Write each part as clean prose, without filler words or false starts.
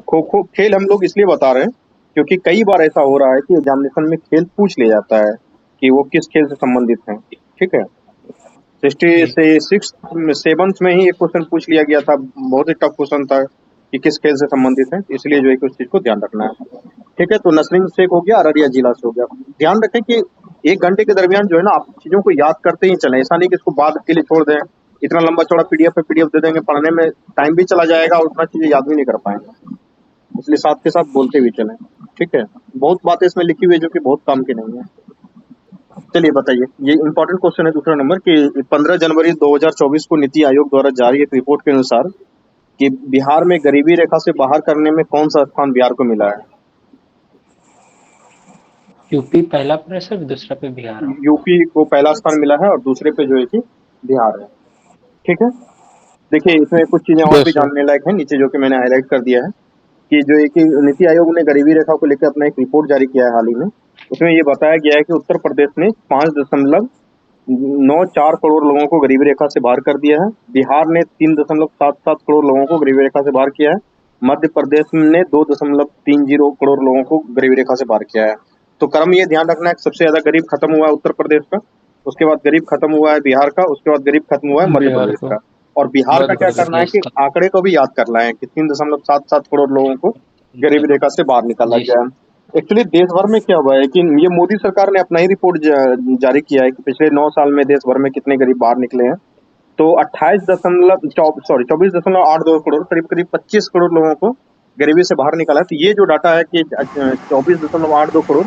खो खो खेल हम लोग इसलिए बता रहे हैं क्योंकि कई बार ऐसा हो रहा है कि एग्जामिनेशन में खेल पूछ लिया जाता है कि वो किस खेल से संबंधित है। ठीक है, सिक्सटी जी। से सिक्स सेवन्थ में ही एक क्वेश्चन पूछ लिया गया था, बहुत ही टफ क्वेश्चन था कि किस खेल से संबंधित है, इसलिए जो है कि उस चीज को ध्यान रखना है। ठीक है, तो नसरीन शेख हो गया, अररिया जिला से हो गया। ध्यान रखें कि 1 घंटे के दरमियान जो है ना आप चीजों को याद करते ही चलें, ऐसा नहीं कि इसको बाद के लिए छोड़ दें। इतना लंबा चौड़ा पीडीएफ पे पीडीएफ दे देंगे, पढ़ने में टाइम भी चला जाएगा और उतना चीजें याद भी नहीं कर पाएंगे। इसलिए साथ के साथ बोलते हुए चलें। ठीक है, बहुत बातें इसमें लिखी हुई है जो कि बहुत काम की नहीं है। चलिए बताइए, ये इंपॉर्टेंट क्वेश्चन है दूसरा नंबर कि 15 जनवरी 2024 को नीति आयोग द्वारा जारी एक रिपोर्ट के अनुसार कि बिहार में गरीबी रेखा से बाहर करने में कौन सा स्थान बिहार को मिला है? यूपी पहला प्रदेश है, दूसरा पे बिहार है। यूपी को पहला स्थान मिला है और दूसरे पे जो है कि बिहार है। ठीक है, देखिए इसमें कुछ चीजें और भी यस सर। जानने लायक है नीचे, जो कि मैंने हाईलाइट कर दिया है कि जो है कि नीति आयोग ने गरीबी रेखा को लेकर अपना एक रिपोर्ट जारी किया है हाल ही में। उसमें ये बताया गया है कि उत्तर प्रदेश ने 5.94 करोड़ लोगों को गरीबी रेखा से बाहर कर दिया है। बिहार ने 3.77 करोड़ लोगों को गरीबी रेखा से बाहर किया है। मध्य प्रदेश ने 2.30 करोड़ लोगों को गरीबी रेखा से बाहर किया है। तो क्रम ये ध्यान रखना है कि सबसे ज्यादा गरीब खत्म हुआ है उत्तर प्रदेश का, उसके बाद गरीब खत्म हुआ है बिहार का, उसके बाद गरीब खत्म हुआ है मध्य बिहार प्रदेश को। का। और बिहार का मध्य क्या प्रदेश करना है प्रदेश कि का। आंकड़े को भी याद करना है कि 3.77 करोड़ लोगों को गरीबी रेखा से बाहर निकाला जी गया है। एक्चुअली देश भर में क्या हुआ है कि ये मोदी सरकार ने अपना ही रिपोर्ट जारी किया है कि पिछले 9 साल में देश भर में कितने गरीब बाहर निकले हैं। तो 24.82 करोड़, करीब करीब 25 करोड़ लोगों को गरीबी से बाहर निकाला है। तो ये जो डाटा है कि 24.82 करोड़,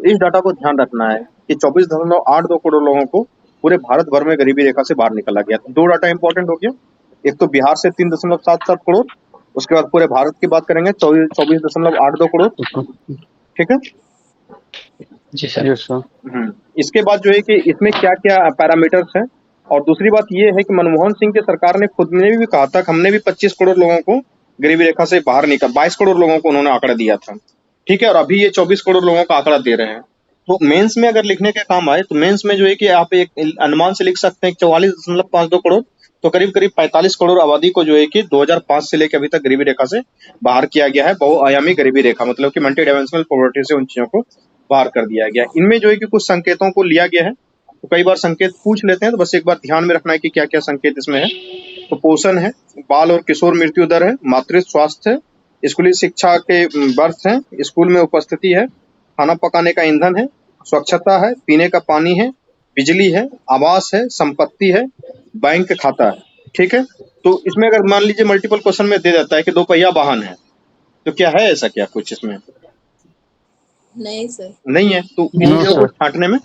इस डाटा को ध्यान रखना है कि 24.82 करोड़ लोगों को पूरे भारत भर में गरीबी रेखा से बाहर निकाला गया। तो 2 डाटा इंपॉर्टेंट हो गया, एक तो बिहार से 3.77 करोड़, उसके बाद पूरे भारत की बात करेंगे 24.82 करोड़। ठीक है। जी सर। Yes sir. इसके बाद जो है कि इसमें क्या क्या पैरामीटर्स हैं, और दूसरी बात ये है कि मनमोहन सिंह की सरकार ने खुद ने भी कहा था कि हमने भी 25 करोड़ लोगों को गरीबी रेखा से बाहर निकाल, 22 करोड़ लोगों को उन्होंने आंकड़ा दिया था। ठीक है, और अभी ये 24 करोड़ लोगों का आंकड़ा दे रहे हैं। तो मेंस में अगर लिखने के काम आए तो मेंस में जो है कि आप एक अनुमान से लिख सकते हैं 44.52 करोड़, तो करीब करीब 45 करोड़ आबादी को जो है कि 2005 से लेकर अभी तक गरीबी रेखा से बाहर किया गया है। बहुआयामी गरीबी रेखा मतलब कि मल्टी डायमेंशनल पॉवर्टी से उन चीजों को बाहर कर दिया गया। इनमें जो है कि कुछ संकेतों को लिया गया है, तो कई बार संकेत पूछ लेते हैं, तो बस एक बार ध्यान में रखना है कि क्या क्या संकेत इसमें है। तो पोषण है, बाल और किशोर मृत्यु दर है, मातृत्व स्वास्थ्य है, स्कूली शिक्षा के बर्थ है, स्कूल में उपस्थिति है, खाना पकाने का ईंधन है, स्वच्छता है, पीने का पानी है, बिजली है, आवास है, संपत्ति है, बैंक खाता है। ठीक है, तो इसमें अगर मान लीजिए मल्टीपल क्वेश्चन में दे देता है कि 2 पहिया वाहन है, तो क्या है ऐसा क्या कुछ इसमें? नहीं सर। नहीं है, तो इन नो चीजों को सर। छांटने में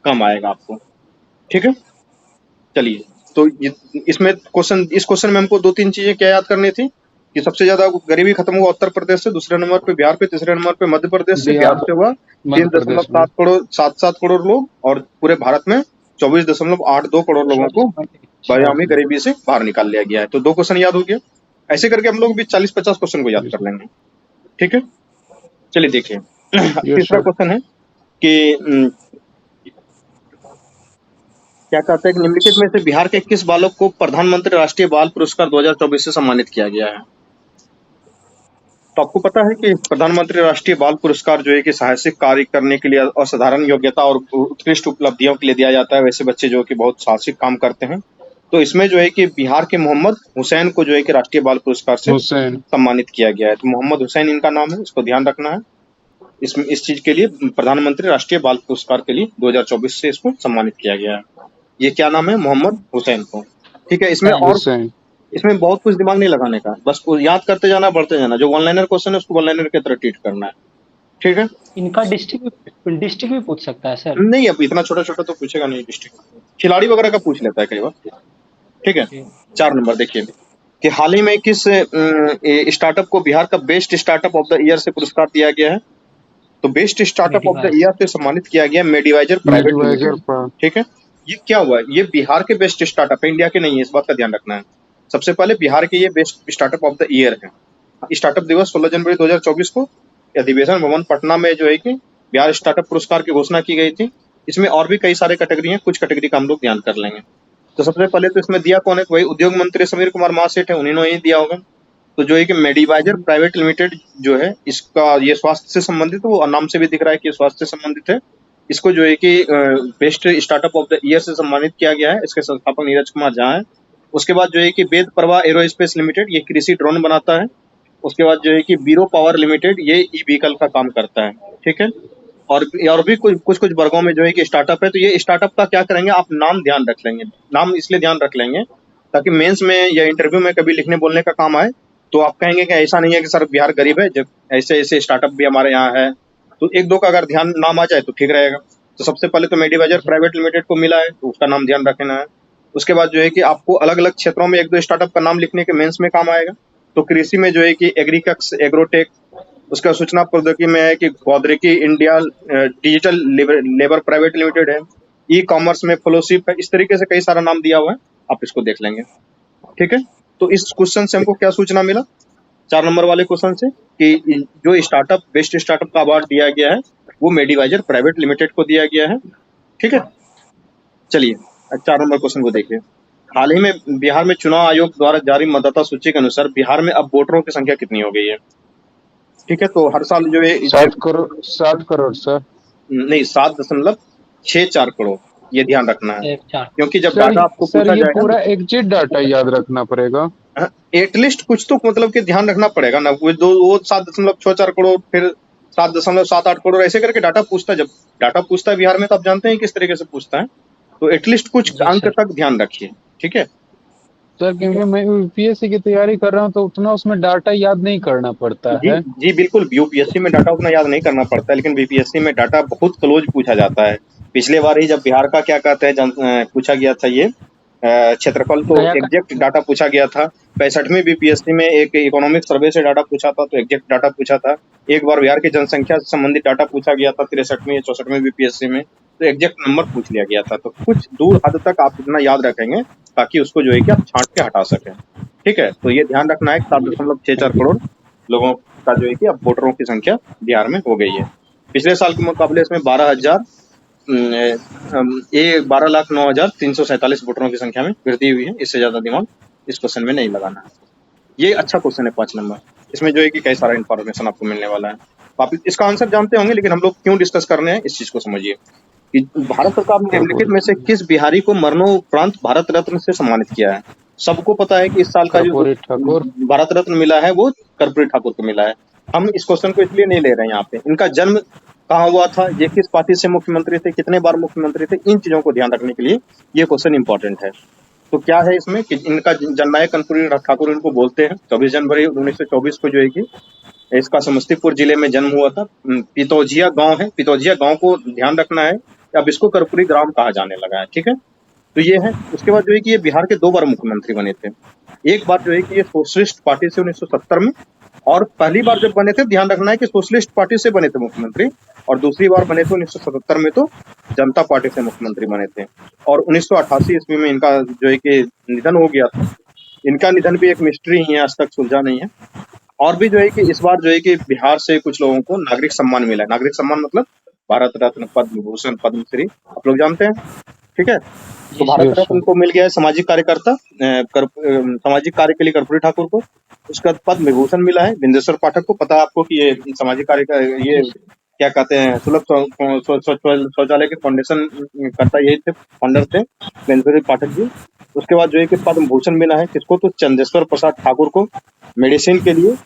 कम आएगा आपको। ठीक है, चलिए, तो इसमें क्वेश्चन, इस क्वेश्चन में हमको 2-3 चीजें क्या याद करनी थी कि सबसे ज्यादा गरीबी खत्म हुआ उत्तर प्रदेश से, दूसरे नंबर पे बिहार पे, तीसरे नंबर पे मध्य प्रदेश से। बिहार बिहार, से हुआ मध्य प्रदेश में। 3.77 करोड़ लोग, और पूरे भारत में 24.82 करोड़ लोगों को बहुआयामी गरीबी से बाहर निकाल लिया गया है। तो 2 क्वेश्चन याद हो गया। ऐसे करके हम लोग भी 40-50 क्वेश्चन को याद कर लेंगे। ठीक है, चलिए देखिए यस तीसरा सर। क्वेश्चन है कि क्या कहते हैं कि निम्नलिखित में से बिहार के किस बालक को प्रधानमंत्री राष्ट्रीय बाल पुरस्कार 2024 से सम्मानित किया गया है? तो आपको पता है कि प्रधानमंत्री राष्ट्रीय बाल पुरस्कार जो है कि साहसिक कार्य करने के लिए, असाधारण योग्यता और उत्कृष्ट उपलब्धियों के लिए दिया जाता है, वैसे बच्चे जो कि बहुत साहसिक काम करते हैं। तो इसमें जो है कि बिहार के मोहम्मद हुसैन को जो है कि राष्ट्रीय बाल पुरस्कार से हुसैन। सम्मानित किया गया है। तो मोहम्मद हुसैन इनका नाम है, इसको ध्यान रखना है। इस चीज के लिए प्रधानमंत्री राष्ट्रीय बाल पुरस्कार के लिए 2024 से इसको सम्मानित किया गया है। ये क्या नाम है? मोहम्मद हुसैन को। ठीक है, इसमें और हुसैन। इसमें बहुत कुछ दिमाग नहीं लगाने का, बस याद करते जाना, बढ़ते जाना। जो वन लाइनर क्वेश्चन है उसको वन लाइनर की तरह ट्रीट करना है। ठीक है, इनका डिस्ट्रिक्ट भी पूछ सकता है सर? नहीं अब इतना छोटा छोटा तो पूछेगा नहीं, डिस्ट्रिक्ट खिलाड़ी वगैरह का पूछ लेता है कई बार। ठीक है, 4 नंबर देखिए कि हाल ही में किस स्टार्टअप को बिहार का best startup of the year से पुरस्कार दिया गया है? तो best startup of the year से सम्मानित किया गया मेडिवाइजर प्राइवेट मेडवाइजर लिमिटेड। पर। ठीक है, ये क्या हुआ है? ये बिहार के बेस्ट स्टार्टअप है, इंडिया के नहीं है, इस बात का ध्यान रखना है। सबसे पहले बिहार के ये best startup of the year है। स्टार्टअप दिवस 16 जनवरी 2024 को अधिवेशन भवन पटना में जो है कि बिहार स्टार्टअप पुरस्कार की घोषणा की गई थी। इसमें और भी कई सारे कैटेगरी हैं, कुछ कैटेगरी का हम लोग ध्यान कर लेंगे। तो सबसे पहले तो इसमें दिया कौन है? वही उद्योग मंत्री समीर कुमार महासेठ है, उन्होंने ही दिया होगा। तो जो है कि मेडिवाइजर प्राइवेट लिमिटेड जो है, इसका ये स्वास्थ्य से संबंधित, वो नाम से भी दिख रहा है कि ये स्वास्थ्य से संबंधित है। इसको जो है कि best startup of the year से सम्मानित किया गया है। इसके संस्थापक नीरज कुमार झा है। उसके बाद जो है कि वेद प्रवाह एरोस्पेस लिमिटेड, ये कृषि ड्रोन बनाता है। उसके बाद जो है कि बीरो पावर लिमिटेड, ये ई व्हीकल का काम करता है। ठीक है, और भी कुछ वर्गों में जो है कि स्टार्टअप है। तो ये स्टार्टअप का क्या करेंगे, आप नाम ध्यान रख लेंगे। नाम इसलिए ध्यान रख लेंगे ताकि मेंस में या इंटरव्यू में कभी लिखने बोलने का काम आए तो आप कहेंगे कि ऐसा नहीं है कि सर बिहार गरीब है, जब ऐसे ऐसे स्टार्टअप भी हमारे यहाँ है। तो एक दो का अगर ध्यान नाम आ जाए तो ठीक रहेगा। तो सबसे पहले तो मेडिवाइजर प्राइवेट लिमिटेड को मिला है, तो उसका नाम ध्यान रखना है। उसके बाद जो है कि आपको अलग अलग क्षेत्रों में एक दो स्टार्टअप का नाम लिखने के मेंस में काम आएगा। तो कृषि में जो है कि एग्रीकक्स एग्रोटेक, उसका सूचना प्रौद्योगिकी में है कि गौद्रिकी India digital labour private limited है। ई कॉमर्स में फ्लोशिप है। इस तरीके से कई सारा नाम दिया हुआ है, आप इसको देख लेंगे। ठीक है, तो इस क्वेश्चन से हमको क्या सूचना मिला, 4 नंबर वाले क्वेश्चन से, कि जो स्टार्टअप बेस्ट स्टार्टअप का अवार्ड दिया गया है वो मेडिवाइजर प्राइवेट लिमिटेड को दिया गया है। ठीक है, चलिए 4 नंबर क्वेश्चन को देखिए। हाल ही में बिहार में चुनाव आयोग द्वारा जारी मतदाता सूची के अनुसार बिहार में अब वोटरों की संख्या कितनी हो गई है? ठीक है, तो हर साल जो है 7 करोड़ सर। नहीं, 7.64 करोड़, ये ध्यान रखना है। 1.4 क्योंकि जब सर, डाटा आपको पूछा ये जाएगा पूरा एग्जिट डाटा याद रखना पड़ेगा। एटलीस्ट कुछ तो मतलब कि ध्यान रखना पड़ेगा ना। वो 7.64 करोड़, फिर 7.78 करोड़, ऐसे करके डाटा पूछता है। जब डाटा पूछता है बिहार में तो आप जानते हैं किस तरीके से पूछता है। तो एटलीस्ट कुछ जी अंक सर। तक ध्यान रखिए। ठीक है, सर, क्योंकि मैं यूपीएससी की तैयारी कर रहा हूँ तो उतना उसमें डाटा याद नहीं करना पड़ता जी है। जी बिल्कुल, यूपीएससी में डाटा उतना याद नहीं करना पड़ता है, लेकिन बीपीएससी में डाटा बहुत क्लोज पूछा जाता है। पिछले बार ही जब बिहार का क्या कहते हैं पूछा गया था, ये क्षेत्रफल, तो गया का एग्जैक्ट डाटा पूछा गया था। 65वीं बीपीएससी में एक इकोनॉमिक सर्वे से डाटा पूछा था, तो एग्जैक्ट डाटा पूछा था। एक बार बिहार की जनसंख्या से संबंधित डाटा पूछा गया था 63वीं या 64वीं बीपीएससी में, तो एग्जैक्ट नंबर पूछ लिया गया था। तो कुछ दूर हद तक आप इतना याद रखेंगे ताकि उसको जो है कि आप छांट के हटा सकें। ठीक है, तो ये ध्यान रखना है, 7.64 करोड़ लोगों का जो है कि अब वोटरों की संख्या बिहार में हो गई है। पिछले साल के मुकाबले इसमें 12,09,347 वोटरों की संख्या में वृद्धि हुई है। इससे ज्यादा दिमाग इस क्वेश्चन में नहीं लगाना है। ये अच्छा क्वेश्चन है 5 नंबर। इसमें जो है कि कई सारा इन्फॉर्मेशन आपको मिलने वाला है। आप इसका आंसर जानते होंगे, लेकिन हम लोग क्यों डिस्कस कर रहे हैं इस चीज को समझिए कि भारत सरकार ने निम्नलिखित में से किस बिहारी को मरणोपरांत भारत रत्न से सम्मानित किया है? सबको पता है कि इस साल का जो कर्पूरी ठाकुर। भारत रत्न मिला है वो कर्पूरी ठाकुर को मिला है। हम इस क्वेश्चन को इसलिए नहीं ले रहे हैं यहाँ पे। इनका जन्म कहाँ हुआ था, ये किस पार्टी से मुख्यमंत्री थे, कितने बार मुख्यमंत्री थे, इन चीजों को ध्यान रखने के लिए ये क्वेश्चन इंपॉर्टेंट है। तो क्या है इसमें कि इनका जननायक कर्पूरी ठाकुर इनको बोलते हैं। 24 जनवरी 1924 को जो है कि इसका समस्तीपुर जिले में जन्म हुआ था। पितौजिया गांव है, पितौजिया गांव को ध्यान रखना है। अब इसको कर्पूरी ग्राम कहा जाने लगा है। ठीक है, तो ये है। उसके बाद जो है कि ये बिहार के 2 बार मुख्यमंत्री बने थे। एक बार जो है कि ये सोशलिस्ट पार्टी से 1970 में, और पहली बार जब बने थे ध्यान रखना है कि सोशलिस्ट पार्टी से बने थे मुख्यमंत्री, और दूसरी बार बने थे 1977 में तो जनता पार्टी से मुख्यमंत्री बने थे। और 1988 ईस्वी में इनका जो है कि निधन हो गया था। इनका निधन भी एक मिस्ट्री ही है, आज तक सुलझा नहीं है। और भी जो है कि इस बार जो है कि बिहार से कुछ लोगों को नागरिक सम्मान मिला है। नागरिक सम्मान मतलब भारत रत्न, पद्म विभूषण, पद्मश्री, आप लोग जानते हैं। ठीक है, तो भारत रत्न को मिल गया है सामाजिक कार्यकर्ता, सामाजिक कार्य के लिए कर्पूरी ठाकुर को। उसका पद्म विभूषण मिला है बिंदेश्वर पाठक को। पता है आपको कि ये सामाजिक कार्य का ये क्या कहते हैं, सुलभ शौचालय के फाउंडेशन करता यही थे, फाउंडर थे बिंदेश्वर पाठक जी। उसके बाद जो है कि पद्म भूषण मिला है किसको, तो चंदेश्वर प्रसाद ठाकुर को मेडिसिन के लिए।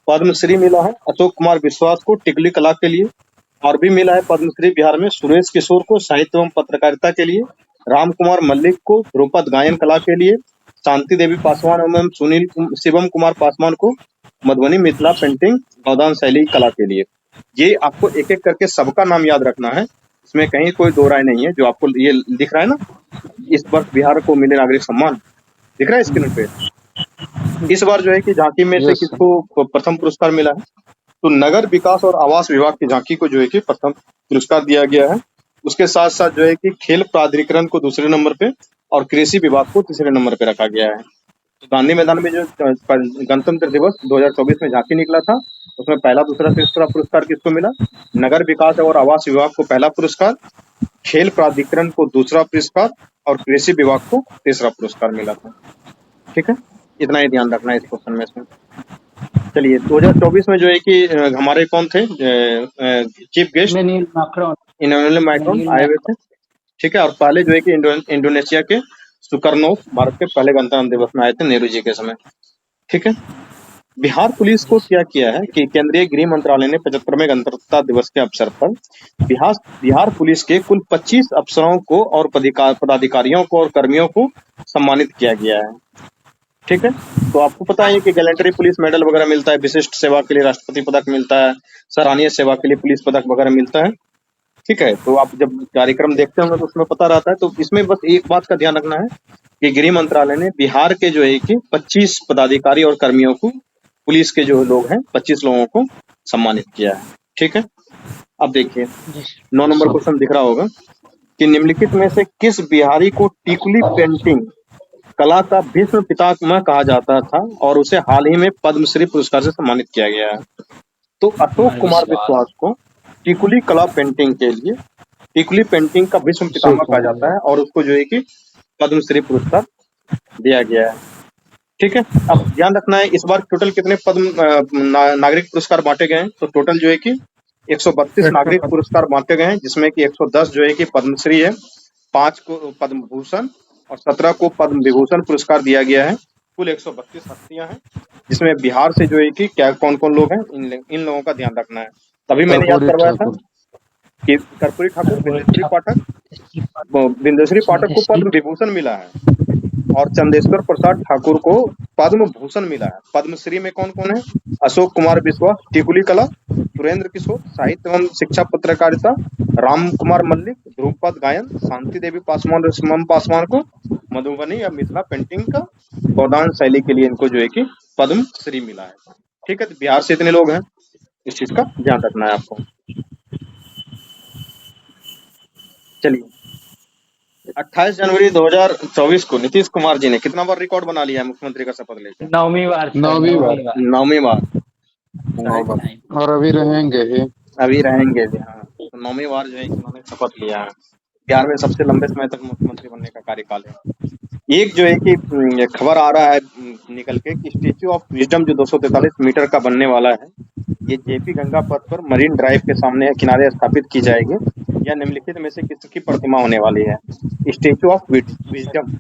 पद्मश्री मिला है अशोक कुमार विश्वास को टिकली कला के लिए। और भी मिला है पद्मश्री बिहार में सुरेश किशोर को साहित्य एवं पत्रकारिता के लिए, राम कुमार मल्लिक को ध्रुपद गायन कला के लिए, शांति देवी पासवान एवं शिवम कुमार पासवान को मधुबनी मिथिला पेंटिंग गोदान शैली कला के लिए। ये आपको एक एक करके सबका नाम याद रखना है, इसमें कहीं कोई दो राय नहीं है। जो आपको ये दिख रहा है ना, इस वर्ष बिहार को मिले नागरिक सम्मान दिख रहा है स्क्रीन पे। इस बार जो है कि झांकी में से किसको प्रथम पुरस्कार मिला है, तो नगर विकास और आवास विभाग की झांकी को जो है कि प्रथम पुरस्कार दिया गया है। उसके साथ साथ जो है कि खेल प्राधिकरण को दूसरे नंबर पे और कृषि विभाग को तीसरे नंबर पे रखा गया है। तो गांधी मैदान में जो गणतंत्र दिवस 2024 में झांकी निकला था, उसमें पहला, दूसरा, तीसरा पुरस्कार किसको मिला? नगर विकास और आवास विभाग को पहला पुरस्कार, खेल प्राधिकरण को दूसरा पुरस्कार और कृषि विभाग को तीसरा पुरस्कार मिला था। ठीक है, इतना ही ध्यान रखना है इस क्वेश्चन में इसमें। चलिए 2024 में जो है कि हमारे कौन थे chief guest Manuel Macron Emmanuel Macron Manuel आए हुए थे। मैक्रोन ठीक है, और पहले जो है कि इंडोनेशिया के सुकरनो भारत के पहले गणतंत्र दिवस में आए थे नेहरू जी के समय। ठीक है, बिहार पुलिस को क्या किया है कि केंद्रीय गृह मंत्रालय ने 75वें गणतंत्रता दिवस के अवसर पर बिहार पुलिस के कुल 25 अफसरों को और पदाधिकारियों को और कर्मियों को सम्मानित किया गया है। ठीक है, तो आपको पता है कि गैलेंट्री पुलिस मेडल वगैरह मिलता है, विशिष्ट सेवा के लिए राष्ट्रपति पदक मिलता है, सराहनीय सेवा के लिए पुलिस पदक वगैरह मिलता है। ठीक है, तो आप जब कार्यक्रम देखते होंगे तो उसमें पता रहता है। तो इसमें बस एक बात का ध्यान रखना है कि गृह मंत्रालय ने बिहार के जो है कि 25 पदाधिकारी और कर्मियों को, पुलिस के जो लोग हैं 25 लोगों को सम्मानित किया है। ठीक है, अब देखिए 9 नंबर क्वेश्चन दिख रहा होगा कि निम्नलिखित में से किस बिहारी को टिकुली पेंटिंग कला का भीष्म पितामह कहा जाता था और उसे हाल ही में पद्मश्री पुरस्कार से सम्मानित किया गया है? तो अशोक कुमार विश्वास को टिकुली कला पेंटिंग के लिए टिकुली पेंटिंग का भीष्म पितामह कहा जाता है और उसको जो है कि पद्मश्री पुरस्कार दिया गया है। ठीक है, अब ध्यान रखना है इस बार टोटल कितने नागरिक पुरस्कार बांटे गए हैं। तो टोटल जो है कि 132 नागरिक पुरस्कार बांटे गए हैं, जिसमें कि 110 जो है कि पद्मश्री है, 5 को पद्म भूषण और 17 को पद्म विभूषण पुरस्कार दिया गया है। कुल 132 हस्तियां हैं, जिसमें बिहार से जो है कि क्या कौन कौन लोग हैं, इन लोगों का ध्यान रखना है। तभी मैंने याद करवाया था कि कर्पूरी ठाकुर, बिंदेश्वरी पाठक को पद्म विभूषण मिला है और चंदेश्वर प्रसाद ठाकुर को पद्म भूषण मिला है। पद्मश्री में कौन कौन है? अशोक कुमार विश्वास टिकुली कला, सुरेंद्र किशोर साहित्य एवं शिक्षा पत्रकारिता, राम कुमार मल्लिक ध्रुपद गायन, शांति देवी पासवान सुमन पासवान को मधुबनी या मिथिला पेंटिंग का गोदान शैली के लिए इनको जो है कि पद्मश्री मिला है। ठीक है, तो बिहार से इतने लोग हैं, इस चीज का ध्यान रखना है आपको। चलिए 28 जनवरी 2024 को नीतीश कुमार जी ने कितना बार रिकॉर्ड बना लिया है मुख्यमंत्री का शपथ लेकर? 9वीं बार 9वीं बार और अभी रहेंगे ही। हाँ, तो 9वीं बार जो है इन्होंने शपथ लिया है। बिहार में सबसे लंबे समय तक मुख्यमंत्री बनने का कार्यकाल है। एक जो है कि खबर आ रहा है निकल के कि स्टेच्यू ऑफ विजडम जो 243 मीटर का बनने वाला है, ये जेपी गंगा पथ पर मरीन ड्राइव के सामने किनारे स्थापित की जाएगी। या निम्नलिखित में से किसकी प्रतिमा होने वाली है? Statue of wisdom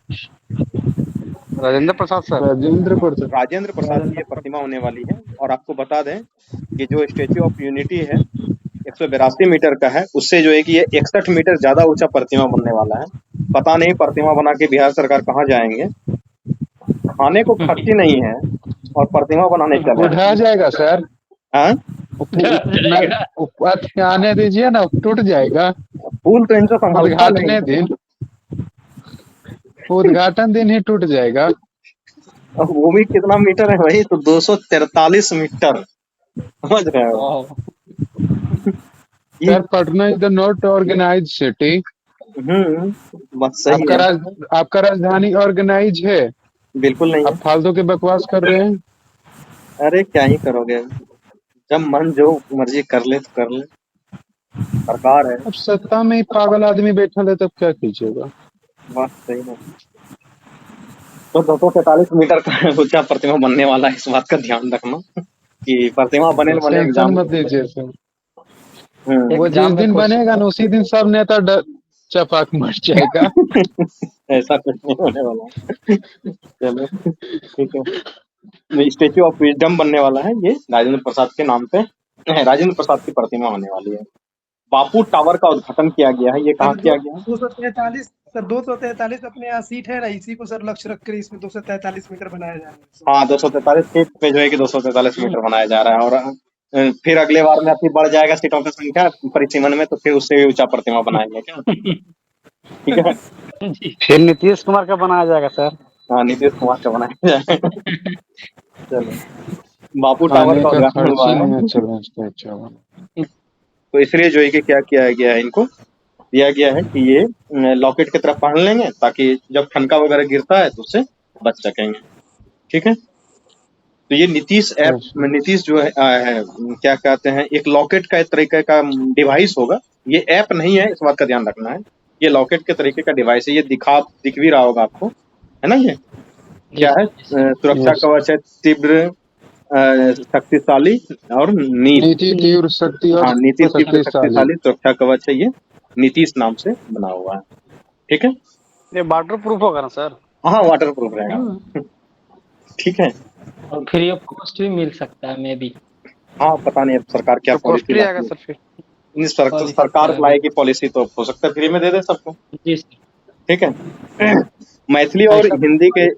Rajendra Prasad की ये प्रतिमा होने वाली है। और आपको बता दें कि जो स्टेच्यू ऑफ यूनिटी है 182 मीटर का है, उससे जो है कि ये 61 मीटर ज्यादा ऊंचा प्रतिमा बनने वाला है। पता नहीं प्रतिमा बना के बिहार सरकार कहाँ जाएंगे, खाने को खर्ची नहीं है और प्रतिमा बनाने चले उठाया जाएगा सर। हाँ, आने दीजिए ना, टूट जाएगा। फूल तो इनसे संभालता नहीं। उद्घाटन दिन ही टूट जाएगा। वो भी कितना मीटर है भाई? तो 243 मीटर, समझ रहे हो? Sir Patna is the not organise city. बस सही है। आपका राजधानी ऑर्गेनाइज है? बिल्कुल नहीं। आप फालतू के बकवास कर रहे हैं। अरे क्या ही करोगे, जब मन जो मर्जी कर ले तो कर ले, सरकार है। अब सत्ता में पागल आदमी बैठा है, तब क्या कीजिएगा? बात सही है। तो 243 मीटर का ऊंचा प्रतिमा बनने वाला है, इस बात का ध्यान रखना कि प्रतिमा बने मत दीजिए सर। वो जिस दिन बनेगा ना उसी दिन सब नेता चपाक मर जाएगा। ऐसा कुछ नहीं होने वाला। चलो ठीक है, स्टेच्यू ऑफ विजडम बनने वाला है, ये राजेंद्र प्रसाद के नाम पे, राजेंद्र प्रसाद की प्रतिमा होने वाली है। बापू टावर का उद्घाटन किया गया है, ये कहाँ किया गया है? 243 अपने यहाँ सीट है ना, इसी को सर लक्ष्य रखकर इसमें 243 मीटर बनाया जा रहा है। हाँ, 243 सीट पे जो है कि 243 मीटर बनाया जा रहा है। और फिर अगले बार में बढ़ जाएगा सीटों की संख्या परिसीमन में, तो फिर उससे भी ऊंचा प्रतिमा बनाएंगे क्या? ठीक है, फिर नीतीश कुमार का बनाया जाएगा सर। हाँ, नीतीश कुमार का बनाया जाएगा। चलो, बापू टावर का उद्घाटन हुआ है, तो इसलिए जो है कि क्या किया गया है, इनको दिया गया है कि ये लॉकेट की तरफ पहन लेंगे ताकि जब ठनका वगैरह गिरता है तो उससे बच सकेंगे। ठीक है, तो ये नीतीश ऐप में नीतीश जो है क्या कहते हैं, एक लॉकेट का तरीके का डिवाइस होगा। ये ऐप नहीं है, इस बात का ध्यान रखना है। ये लॉकेट के तरीके का डिवाइस है। ये दिख भी रहा होगा आपको, है ना? ये क्या है? सुरक्षा कवच है, तीव्र शक्तिशाली और नीति तीव्र शक्ति और हाँ, नीति तीव्र शक्तिशाली। शक्तिशाली सुरक्षा कवच है, ये नीतीश नाम से बना हुआ है। ठीक है, ये वाटर प्रूफ होगा ना सर? हाँ वाटर प्रूफ रहेगा। हम्म, ठीक है, और फ्री ऑफ कॉस्ट भी मिल सकता है मे बी। हाँ पता नहीं अब सरकार क्या तो पॉलिसी कॉस्टली आएगा लाती सर फिर? है। पॉलिसी सरकार क्या है? लाएगी पॉलिसी तो हो सकता है फ्री में दे दे सबको। जी सर। ठीक है, मैथिली और ऐसा हिंदी के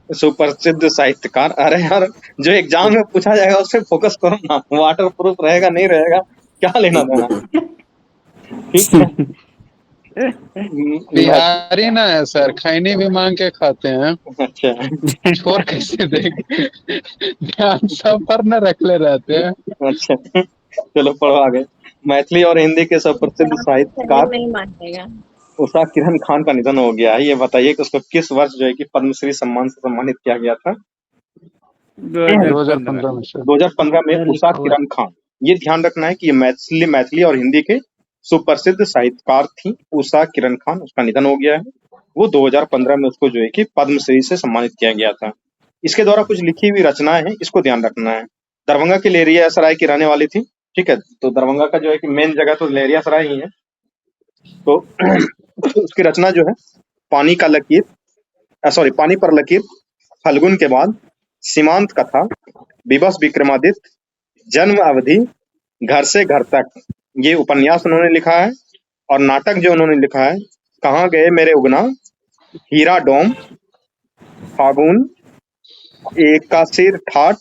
सुप्रसिद्ध साहित्यकार, अरे यार जो एग्जाम में पूछा जाएगा उस पे फोकस करो ना, वाटर प्रूफ रहेगा नहीं रहेगा क्या लेना देना। ठीक है, बिहारी ना है सर, खैनी भी मांग के खाते हैं, अच्छा छोड़ कैसे देंगे। ध्यान सब पर न रखले रहते हैं। अच्छा, चलो पढ़ो आगे। मैथिली और हिंदी के सुप्रसिद्ध साहित्यकार नहीं मानेगा। उषा किरण खान का निधन हो गया है। ये बताइए कि उसको किस वर्ष जो है कि पद्मश्री सम्मान से सम्मानित किया गया था? 2015 में सर। 2015 में सर उषा लिखा हुआ है। किरण खान। ये ध्यान रखना है कि ये मैथिली और हिंदी के सुप्रसिद्ध साहित्यकार थी उषा किरण खान, उसका निधन हो गया है। वो 2015 में उसको जो है कि पद्मश्री से सम्मानित किया गया था। इसके द्वारा कुछ लिखी हुई रचनाएं हैं, इसको ध्यान रखना है। दरभंगा की लेरिया सराय की रहने वाली थी। ठीक है, तो दरभंगा का जो है कि मेन जगह तो लेरिया सराय ही है। तो उसकी रचना जो है पानी का लकीर, पानी पर लकीर, फल्गुन के बाद, सीमांत कथा, विवश विक्रमादित्य, जन्म अवधि, घर से घर तक, ये उपन्यास उन्होंने लिखा है। और नाटक जो उन्होंने लिखा है, कहाँ गए मेरे उगना, हीरा डोम, फागुन, एक का सिर ठाठ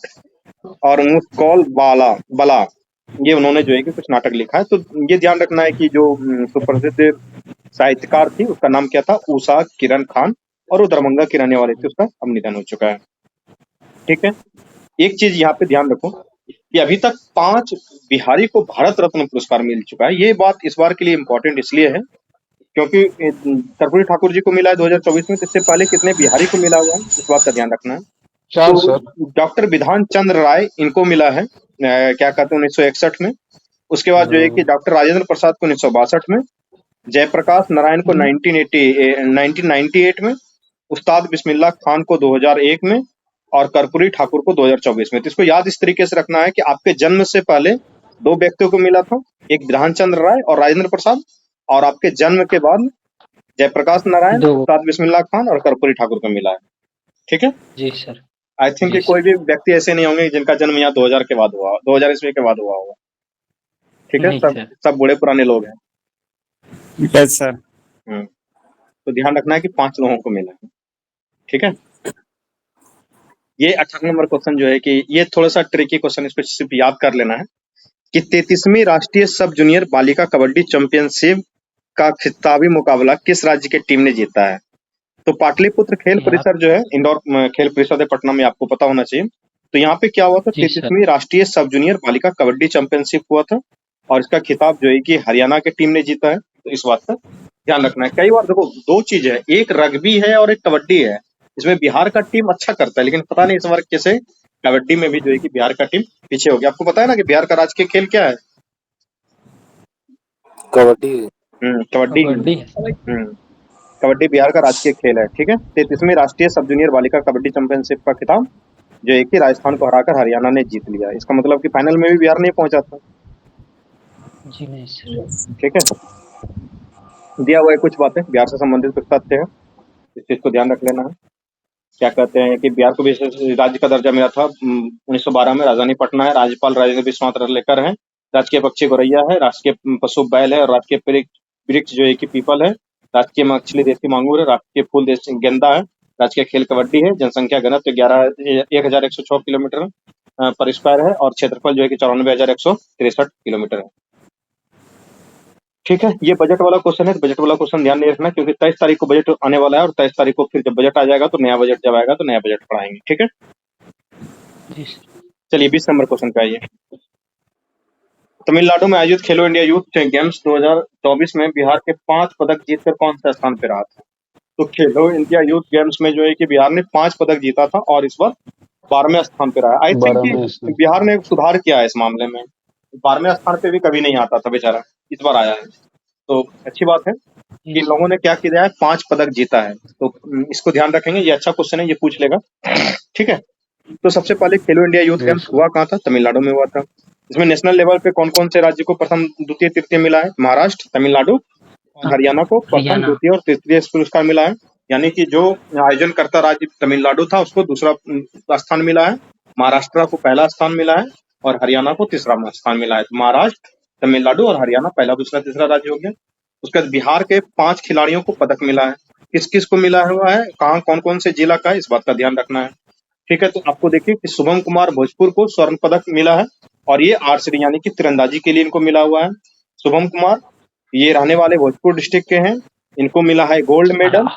और मुस्कौल बला, ये उन्होंने जो है कि कुछ नाटक लिखा है। तो ये ध्यान रखना है कि जो सुप्रसिद्ध साहित्यकार थी उसका नाम क्या था, उषा किरण खान, और वो दरभंगा की रहने वाली थी, उसका अब निधन हो चुका है। ठीक है, एक चीज यहाँ पे ध्यान रखो कि अभी तक 5 बिहारी को भारत रत्न पुरस्कार मिल चुका है। ये बात इस बार के लिए इम्पोर्टेंट इसलिए है क्योंकि कर्पूरी ठाकुर जी को मिला है 2024 में, तो इससे पहले कितने बिहारी को मिला हुआ है, इस बात का ध्यान रखना है। 4 तो सर। डॉक्टर विधान चंद्र राय इनको मिला है क्या कहते हैं 1961 में। उसके बाद जो है कि डॉक्टर राजेंद्र प्रसाद को 1962 में, जयप्रकाश नारायण को 1998 में, उस्ताद बिस्मिल्लाह खान को 2001 में, और कर्पूरी ठाकुर को 2024 में। तो इसको याद इस तरीके से रखना है कि आपके जन्म से पहले 2 व्यक्तियों को मिला था, एक विधान चंद्र राय और राजेंद्र प्रसाद, और आपके जन्म के बाद जयप्रकाश नारायण, दो। उस्ताद बिस्मिल्लाह खान और कर्पूरी ठाकुर को मिला है। ठीक है, जी सर। आई थिंक कि कोई भी व्यक्ति ऐसे नहीं होंगे जिनका जन्म यहाँ 2000 के बाद हुआ, 2000 ईस्वी के बाद हुआ होगा। ठीक है, नहीं सब सर। सब बूढ़े पुराने लोग हैं। Yes sir. तो ध्यान रखना है कि 5 लोगों को मिला है। ठीक है, ये 18 नंबर क्वेश्चन जो है कि ये थोड़ा सा ट्रिकी क्वेश्चन, इसको सिर्फ याद कर लेना है कि 33वीं राष्ट्रीय सब जूनियर बालिका कबड्डी चैंपियनशिप का खिताबी मुकाबला किस राज्य की टीम ने जीता है? तो पाटलिपुत्र खेल परिसर जो है, इंदौर खेल परिसर है पटना में, आपको पता होना चाहिए। तो यहाँ पे क्या हुआ था, जी सर। 33वीं राष्ट्रीय सब जूनियर बालिका कबड्डी चैंपियनशिप हुआ था, और इसका खिताब जो है कि हरियाणा की टीम ने जीता है। तो इस बात का ध्यान रखना है। कई बार देखो 2 चीज है, एक रग्बी है और एक कबड्डी है। इसमें बिहार का टीम अच्छा करता है, लेकिन पता नहीं इस बार कैसे कबड्डी में भी जो है कि बिहार का टीम पीछे हो गया। आपको पता है ना कि बिहार का राजकीय खेल क्या है? कबड्डी। कबड्डी। कबड्डी बिहार का राजकीय खेल है। ठीक है, 33वीं राष्ट्रीय सब जूनियर बालिका कबड्डी चैंपियनशिप का खिताब जो है कि राजस्थान को हराकर हरियाणा ने जीत लिया। इसका मतलब कि फाइनल में भी बिहार नहीं पहुंचा था। जी नहीं सर। ठीक है, दिया हुआ है कुछ बातें बिहार से संबंधित कुछ तथ्य है, इस चीज को ध्यान रख लेना है। क्या कहते हैं कि बिहार को भी राज्य का दर्जा मिला था 1912 में। राजधानी पटना है, राज्यपाल राजेंद्र विश्वनाथ लेकर है, राजकीय पक्षी गौरैया है, राजकीय पशु बैल है, और राजकीय वृक्ष जो है कि पीपल है, राजकीय मछली देसी मांगूर है, राजकीय फूल देसी गेंदा है, राजकीय खेल कबड्डी है। जनसंख्या घनत्व 11,106 किलोमीटर पर स्क्वायर है, और क्षेत्रफल जो है कि 94,163 किलोमीटर है। ठीक है, ये बजट वाला क्वेश्चन है। बजट वाला क्वेश्चन ध्यान नहीं रखना क्योंकि 23 तारीख को बजट आने वाला है, और 23 तारीख को फिर जब बजट आ जाएगा तो नया बजट जब आएगा तो नया बजट पढ़ाएंगे। ठीक है, चलिए 20 नंबर क्वेश्चन पे आइए। तमिलनाडु में आयोजित खेलो इंडिया यूथ गेम्स 2024 में बिहार के 5 पदक जीतकर कौन सा स्थान पे रहा था? तो खेलो इंडिया यूथ गेम्स में जो है कि बिहार ने 5 पदक जीता था, और इस बार 12वें स्थान पे रहा। आई थिंक कि बिहार ने सुधार किया है इस मामले में। 12वें स्थान पे भी कभी नहीं आता था बेचारा, इस बार आया है, तो अच्छी बात है कि लोगों ने क्या किया है, 5 पदक जीता है। तो इसको ध्यान रखेंगे, ये अच्छा क्वेश्चन है, ये पूछ लेगा। ठीक है, तो सबसे पहले खेलो India youth yes games sir. हुआ कहाँ था? तमिलनाडु में हुआ था। इसमें नेशनल लेवल पे कौन कौन से राज्य को प्रथम द्वितीय तृतीय मिला है? महाराष्ट्र, तमिलनाडु और हरियाणा को प्रथम हरियाणा। द्वितीय और तृतीय पुरस्कार मिला है। यानी कि जो आयोजन करता राज्य तमिलनाडु था उसको दूसरा स्थान मिला है, महाराष्ट्र को पहला स्थान मिला है और हरियाणा को तीसरा स्थान मिला है। तो महाराष्ट्र, तमिलनाडु और हरियाणा पहला दूसरा तीसरा राज्य हो गया। उसके बाद बिहार के 5 खिलाड़ियों को पदक मिला है। किस किस को मिला हुआ है, कहाँ कौन कौन से जिला का है, इस बात का ध्यान रखना है। ठीक है, तो आपको देखिए कि शुभम कुमार भोजपुर को स्वर्ण पदक मिला है और ये आर्चरी यानी कि तीरंदाजी के लिए इनको मिला हुआ है। शुभम कुमार ये रहने वाले भोजपुर डिस्ट्रिक्ट के हैं, इनको मिला है गोल्ड मेडल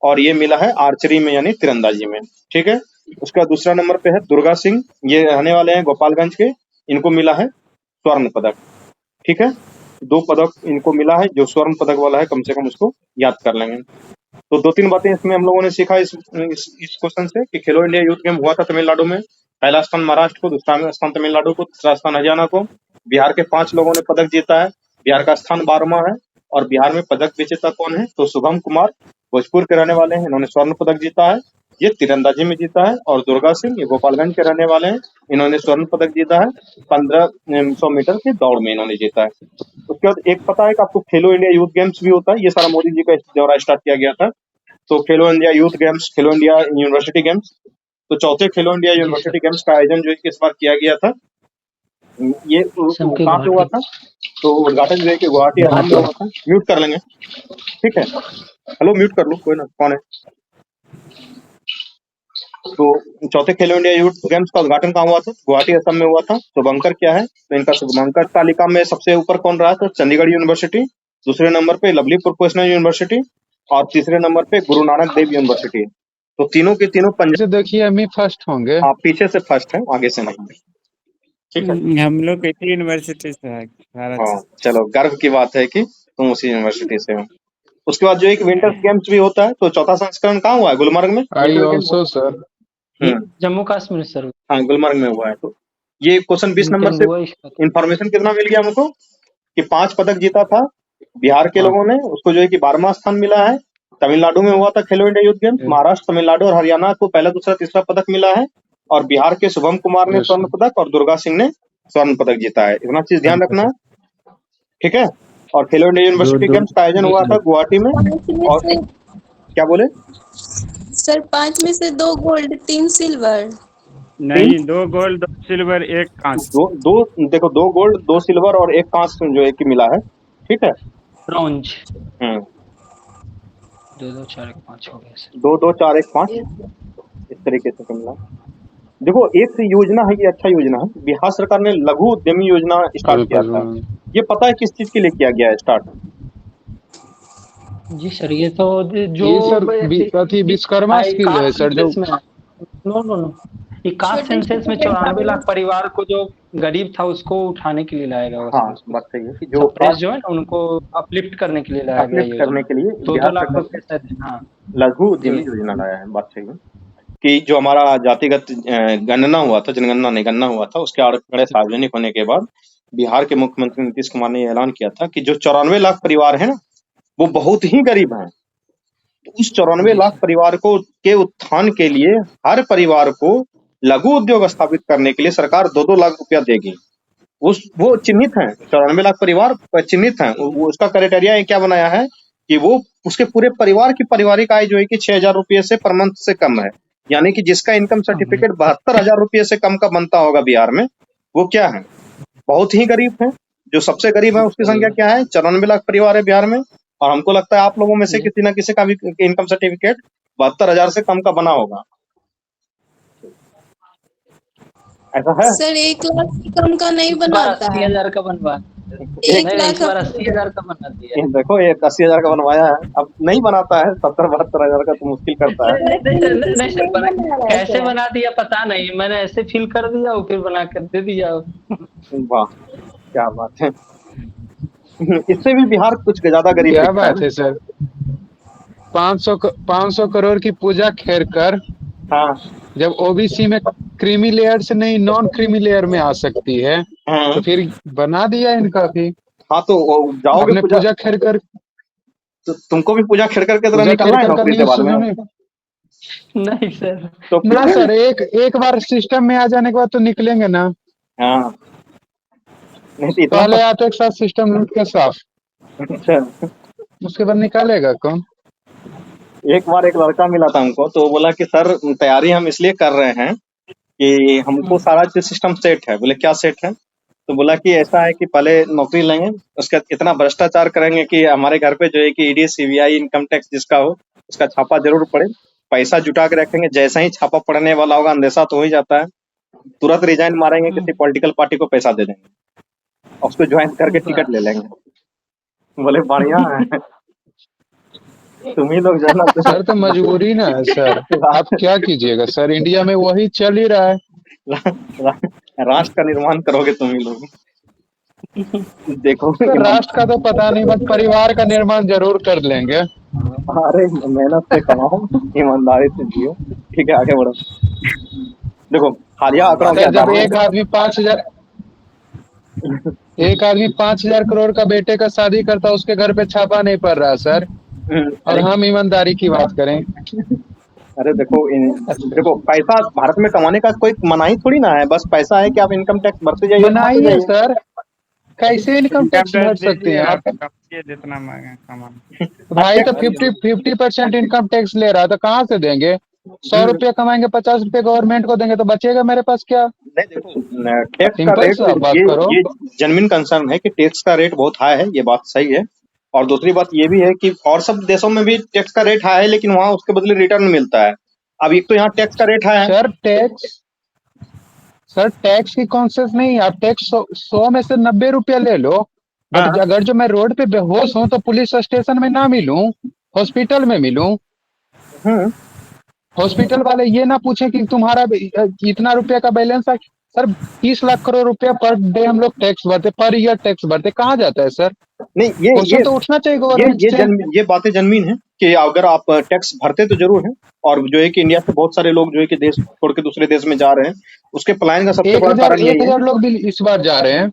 और ये मिला है आर्चरी में यानी तीरंदाजी में। ठीक है, उसका दूसरा नंबर पे है दुर्गा सिंह, ये रहने वाले हैं गोपालगंज के, इनको मिला है स्वर्ण पदक। ठीक है, 2 पदक इनको मिला है। जो स्वर्ण पदक वाला है कम से कम उसको याद कर लेंगे। तो 2-3 बातें इसमें हम लोगों ने सीखा इस क्वेश्चन से कि खेलो इंडिया यूथ गेम हुआ था तमिलनाडु में। पहला स्थान महाराष्ट्र को, दूसरा स्थान तमिलनाडु को, तीसरा स्थान हरियाणा को। बिहार के 5 लोगों ने पदक जीता है, बिहार का स्थान 12वां है। और बिहार में पदक विजेता कौन है? तो शुभम कुमार भोजपुर के रहने वाले हैं, इन्होंने स्वर्ण पदक जीता है, ये तीरंदाजी में जीता है। और दुर्गा सिंह ये गोपालगंज के रहने वाले हैं, इन्होंने स्वर्ण पदक जीता है, 1500 मीटर की दौड़ में इन्होंने जीता है। उसके बाद एक पता है कि आपको खेलो इंडिया यूथ गेम्स भी होता है, ये सारा मोदी जी का द्वारा स्टार्ट किया गया था। तो खेलो इंडिया यूथ गेम्स, खेलो इंडिया यूनिवर्सिटी गेम्स, तो चौथे खेलो इंडिया जी यूनिवर्सिटी सर। गेम्स का आयोजन जो है कि इस बार किया गया था। ये सबके कहाँ पे हुआ था? तो उद्घाटन जो है कि गुवाहाटी असम में हुआ था। म्यूट कर लेंगे, ठीक है। हेलो म्यूट कर लो, कोई ना, कौन है? तो चौथे खेलो इंडिया यूथ गेम्स का उद्घाटन कहाँ हुआ था? गुवाहाटी असम में हुआ था। शुभंकर क्या है? तो इनका शुभंकर तालिका में सबसे ऊपर कौन रहा था? चंडीगढ़ यूनिवर्सिटी, दूसरे नंबर पे लवली प्रोफेशनल यूनिवर्सिटी और तीसरे नंबर पे गुरु नानक देव यूनिवर्सिटी। तो तीनों के तीनों पंजाब। से देखिए हम ही फर्स्ट होंगे। आप पीछे से फर्स्ट है, आगे से नहीं। ठीक है, हम लोग इसी यूनिवर्सिटी से है भारत हाँ से। चलो, गर्व की बात है कि तुम उसी यूनिवर्सिटी से हो। उसके बाद जो एक विंटर्स गेम्स भी होता है, तो चौथा संस्करण कहाँ हुआ है? गुलमर्ग में आई विंटर गेम ऑल्सो सर। ये हम्म, जम्मू कश्मीर सर। हाँ गुलमर्ग में हुआ है। तो ये क्वेश्चन 20 नंबर से हुआ इसका। इंफॉर्मेशन कितना मिल गया हमको कि 5 पदक जीता था बिहार के हाँ। लोगों ने, उसको जो है कि 12वां स्थान मिला है। तमिलनाडु में हुआ था खेलो India youth games, Maharashtra, Tamil Nadu और हरियाणा को पहला दूसरा तीसरा पदक मिला है। और बिहार के शुभम कुमार ने यस स्वर्ण सर। पदक और दुर्गा सिंह ने स्वर्ण पदक जीता है। इतना चीज ध्यान रखना है, ठीक है। और खेलो इंडिया यूनिवर्सिटी गेम्स का आयोजन हुआ था गुवाहाटी में। 5 में और से क्या बोले सर 5 में से 2 गोल्ड 3 सिल्वर। नहीं, 2 गोल्ड 2 सिल्वर 1 कांस्य। दो दो देखो, 2 गोल्ड 2 सिल्वर और 1 कांस्य जो है कि मिला है, ठीक है। ब्रॉन्ज। हम्म, 2 2 4 1 5 हो गया सर। 2 2 4 1 5 इस तरीके से मिला। देखो एक योजना है, ये अच्छा योजना है, बिहार सरकार ने लघु उद्यमी योजना स्टार्ट किया था। ये पता है किस चीज के लिए किया गया है स्टार्ट? जी सर, ये तो जो ये सर अति विश्वकर्मा स्किल है सर, जो नो नो नो, ये कास्ट सेंसस में 94 लाख परिवार को जो गरीब था उसको उठाने के लिए लाया गया। हाँ, बात सही है कि जो सप्रेस जो है ना उनको अपलिफ्ट करने के लिए लाया गया। अपलिफ्ट करने के लिए 2 लाख रुपए शायद। हाँ, लघु उद्यमी योजना लाया है, बात सही है। कि जो हमारा जातिगत गणना हुआ था, जनगणना नहीं गणना हुआ था, उसके आंकड़े सार्वजनिक होने के बाद बिहार के मुख्यमंत्री नीतीश कुमार ने ऐलान किया था कि जो 94 लाख परिवार है ना, वो बहुत ही गरीब हैं। तो उस 94 लाख परिवार को के उत्थान के लिए हर परिवार को लघु उद्योग स्थापित करने के लिए सरकार 2-2 लाख रुपया देगी। वो चिन्हित हैं, 94 लाख परिवार चिन्हित हैं। उसका क्राइटेरिया क्या बनाया है कि वो उसके पूरे परिवार की पारिवारिक आय जो है कि 6,000 रुपये से पर मंथ से कम है। यानी कि जिसका इनकम सर्टिफिकेट 72,000 रुपये से कम का बनता होगा बिहार में, वो क्या है? बहुत ही गरीब है। जो सबसे गरीब है उसकी संख्या क्या है? 94 लाख परिवार है बिहार में। और हमको लगता है आप लोगों में से किसी ना किसी का भी इनकम सर्टिफिकेट 72,000 से कम का बना होगा, ऐसा है? सर 1 लाख से कम का नहीं बनाता है। 80,000 का बनवा 1 लाख 80,000 का बना दिया। देखो ये 80,000 का बनवाया है, अब नहीं बनाता है। 70-72,000 का तो मुश्किल करता है। नहीं सर, कैसे बना दिया पता नहीं, मैंने ऐसे फील कर दिया और फिर बना कर दे दिया। वाह, क्या बात है। इससे भी बिहार कुछ ज्यादा गरीब क्या बात है सर। 500 करोड़ की पूजा खेर कर, हाँ जब ओबीसी में क्रीमी लेयर से नहीं नॉन क्रीमी लेयर में आ सकती है, तो फिर बना दिया इनका भी। हाँ, तो जाओगे पूजा खेर कर, तो तुमको भी पूजा खेड़कर के तरह निकलना है नौकरी से बाद में। नहीं सर। तो ना सर, एक बार सिस्टम में आ जाने के बाद तो निकलेंगे ना। हाँ, नहीं तो इतना पहले आते एक साथ सिस्टम लूट के साफ, अच्छा। उसके बाद निकालेगा कौन? एक बार एक लड़का मिला था हमको, तो वो बोला कि सर तैयारी हम इसलिए कर रहे हैं कि हमको सारा चीज सिस्टम सेट है। बोले क्या सेट है? तो बोला कि ऐसा है कि पहले नौकरी लेंगे, उसके बाद इतना भ्रष्टाचार करेंगे कि हमारे घर पे जो है कि ईडी सीबीआई इनकम टैक्स जिसका हो उसका छापा जरूर पड़े। पैसा जुटा के रखेंगे, जैसा ही छापा पड़ने वाला होगा, अंदेशा तो हो ही जाता है, तुरंत रिजाइन मारेंगे, किसी पॉलिटिकल पार्टी को पैसा दे देंगे और उसको ज्वाइन करके टिकट ले लेंगे। बोले बढ़िया है, तुम ही लोग जो है ना सर तो मजबूरी ना है सर, आप क्या कीजिएगा सर, इंडिया में वही चल ही रहा है। राष्ट्र का निर्माण करोगे तुम ही लोग। देखो सर राष्ट्र का तो पता नहीं, बस परिवार का निर्माण जरूर कर लेंगे। अरे मेहनत से कमाओ, ईमानदारी से जियो। ठीक है, आगे बढ़ो। देखो हालिया आंकड़ों के सर जब आधार एक आदमी 5,000 करोड़ का बेटे का शादी करता, उसके घर पे छापा नहीं पड़ रहा सर, और अरे हम ईमानदारी की बात करें। अरे देखो पैसा भारत में कमाने का कोई मनाही थोड़ी ना है, बस पैसा है कि आप इनकम टैक्स भरते जाइए, मनाही कमाते है जाइए। सर, कैसे इनकम इनकम टैक्स भर टैक्स सकते दीजिए हैं आप, आप? कमाइए जितना मांगे कमा। भाई तो टैक्स 50% इनकम टैक्स ले रहा है, तो कहाँ से देंगे? 100 रुपया कमाएंगे, 50 रुपये गवर्नमेंट को देंगे, तो बचेगा मेरे पास क्या? नहीं देखो, टैक्स का सिंपल रेट, सा बात करो। ये जेन्युइन कंसर्न है कि टैक्स का रेट बहुत हाई है, ये बात सही है। और दूसरी बात ये भी है कि और सब देशों में भी टैक्स का रेट हाई है, लेकिन वहाँ उसके बदले रिटर्न मिलता है। अब एक तो यहाँ टैक्स का रेट हाई है। सर टैक्स की कॉन्सेस नहीं, आप टैक्स 100 में से 90 रुपया ले लो, बट हाँ अगर जो मैं रोड पे बेहोश हूँ तो पुलिस स्टेशन में ना मिलूं, हॉस्पिटल में मिलूं, हम्म हॉस्पिटल वाले ये ना पूछे कि तुम्हारा इतना रुपया का बैलेंस है। सर 30 लाख करोड़ रुपया पर डे हम लोग टैक्स भरते, पर ईयर टैक्स भरते, कहाँ जाता है सर? नहीं, क्वेश्चन तो उठना चाहिए गवर्नमेंट से। ये बातें जन्मीन है कि अगर आप टैक्स भरते तो जरूर है, और जो है कि इंडिया से बहुत सारे लोग जो है कि देश छोड़ के दूसरे देश में जा रहे हैं, उसके पलायन का सबसे बड़ा कारण यही है। 1,000 लोग भी इस बार जा रहे हैं।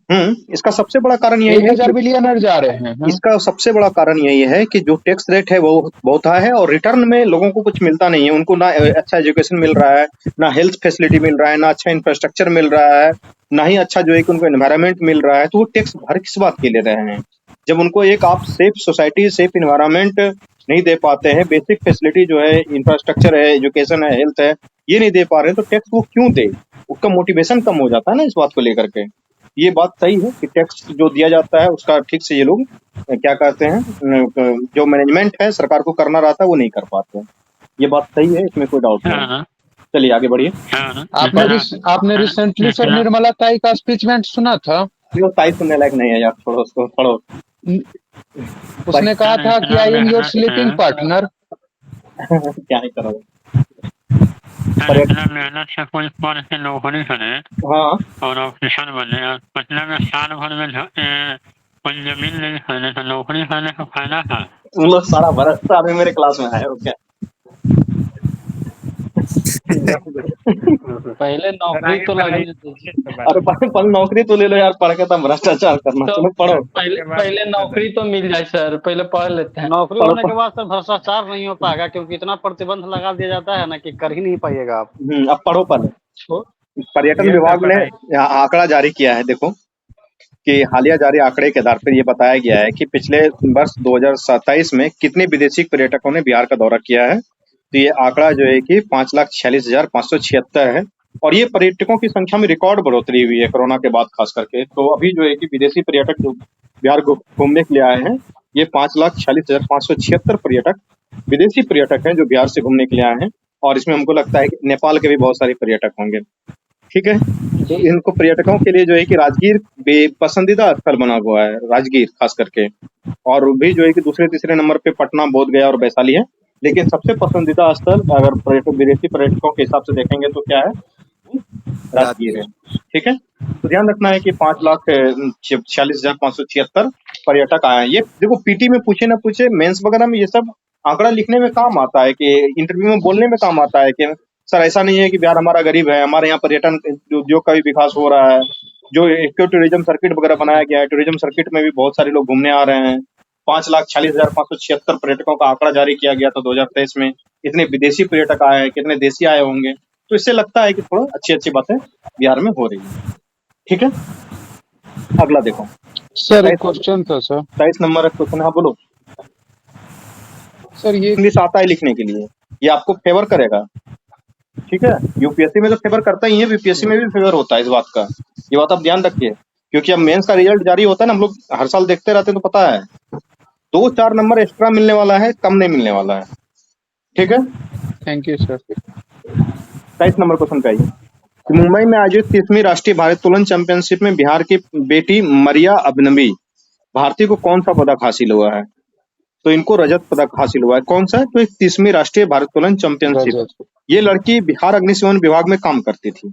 इसका सबसे बड़ा कारण यही है 1,000 बिलियनर जा रहे हैं। इसका सबसे बड़ा कारण यही है कि जो टैक्स रेट है वो बहुत हाई है, और रिटर्न में लोगों को कुछ मिलता नहीं है। उनको ना अच्छा एजुकेशन मिल रहा है, ना हेल्थ फैसिलिटी मिल रहा है, ना अच्छा इंफ्रास्ट्रक्चर मिल रहा है, ना ही अच्छा जो है कि उनको एनवायरनमेंट मिल रहा है। तो वो टैक्स भर किस बात के ले रहे हैं, जब उनको एक आप सेफ सोसाइटी, सेफ इन्वायरमेंट नहीं दे पाते हैं, बेसिक फैसिलिटी जो है, इंफ्रास्ट्रक्चर है, एजुकेशन है, हेल्थ है, ये नहीं दे पा रहे हैं, तो टैक्स वो क्यों दे? उसका मोटिवेशन कम हो जाता है ना इस बात को लेकर के। ये बात सही है कि टैक्स जो दिया जाता है उसका ठीक से ये लोग क्या कहते हैं, जो मैनेजमेंट है सरकार को करना रहता है वो नहीं कर पाते हैं। ये बात सही है, इसमें कोई डाउट नहीं है। चलिए आगे बढ़िए। आपने रिसेंटली सर निर्मला ताई का स्पीचमेंट सुना था? वो ताई सुनने लायक नहीं है यार, छोड़ो उसको, पढ़ो। उसने कहा था कि I am your sleeping partner. क्या ही करोगे। इतना मेहनत से कोई फर्ज से नौकरी करे हाँ और ऑफिसर बने, और मतलब में साल भर में कोई जमीन नहीं खरीदे, तो नौकरी करने का फायदा था। तुम लोग सारा बरस अभी मेरे क्लास में आए हो क्या? पहले नौकरी तो लगने दीजिए। अरे पहले नौकरी तो ले लो यार, पढ़ के तो भ्रष्टाचार करना। तो चलो पढ़ो। पहले नौकरी तो मिल जाए सर, पहले पढ़ लेते हैं। नौकरी होने के बाद सर भ्रष्टाचार नहीं हो पाएगा, क्योंकि इतना प्रतिबंध लगा दिया जाता है ना कि कर ही नहीं पाइएगा आप। अब पढ़ो पहले। पर्यटन विभाग ने आंकड़ा जारी किया है, देखो कि हालिया जारी आंकड़े के आधार पर ये बताया गया है कि पिछले वर्ष 2027 में कितने विदेशी पर्यटकों ने बिहार का दौरा किया है। तो ये आंकड़ा जो है कि 5,46,576 है, और ये पर्यटकों की संख्या में रिकॉर्ड बढ़ोतरी हुई है कोरोना के बाद खास करके। तो अभी जो है कि विदेशी पर्यटक जो बिहार को घूमने के लिए आए हैं, ये 5,46,576 पर्यटक विदेशी पर्यटक हैं जो बिहार से घूमने के लिए आए हैं, और इसमें हमको लगता है कि नेपाल के भी बहुत सारे पर्यटक होंगे। ठीक है, तो इनको पर्यटकों के लिए जो है कि राजगीर पसंदीदा स्थल बना हुआ है, राजगीर खास करके। और भी जो है कि दूसरे तीसरे नंबर पे पटना, बोधगया और वैशाली है, लेकिन सबसे पसंदीदा स्थल अगर पर्यटक विदेशी पर्यटकों के हिसाब से देखेंगे तो क्या है, राजगीर है। ठीक है, तो ध्यान रखना है कि 5,46,576 पर्यटक आए हैं। ये देखो पीटी में पूछे ना पूछे, मेंस वगैरह में ये सब आंकड़ा लिखने में काम आता है, कि इंटरव्यू में बोलने में काम आता है कि सर ऐसा नहीं है कि बिहार हमारा गरीब है, हमारे यहाँ पर्यटन उद्योग का भी विकास हो रहा है। जो इको टूरिज्म सर्किट वगैरह बनाया गया है, टूरिज्म सर्किट में भी बहुत सारे लोग घूमने आ रहे हैं। 5,46,576 पर्यटकों का आंकड़ा जारी किया गया था 2023 में। इतने विदेशी पर्यटक आए हैं, कितने देशी आए होंगे, तो इससे लगता है कि थोड़ा अच्छी बातें बिहार में हो रही है। ठीक है, अगला देखो सर एक क्वेश्चन था सर। 23 number question. हाँ बोलो। सर ये इंग्लिश आता है लिखने के लिए, ये आपको फेवर करेगा। ठीक है, यूपीएससी में तो फेवर करता ही है, बीपीएससी में भी फेवर होता है इस बात का, ये बात आप ध्यान रखिए, क्योंकि अब मेंस का रिजल्ट जारी होता है ना, हम लोग हर साल देखते रहते हैं, तो पता है 2-4 नंबर एक्स्ट्रा मिलने वाला है, कम नहीं मिलने वाला है। ठीक है, thank you sir. 23 number question का ही कि मुंबई में आयोजित 30वीं राष्ट्रीय भारोत्तोलन चैंपियनशिप में बिहार की बेटी मरिया अबनवी भारती को कौन सा पदक हासिल हुआ है? तो इनको रजत पदक हासिल हुआ है। कौन सा है? तो 30वीं राष्ट्रीय भारोत्तोलन चैंपियनशिप। रजत। ये लड़की बिहार अग्निशमन विभाग में काम करती थी।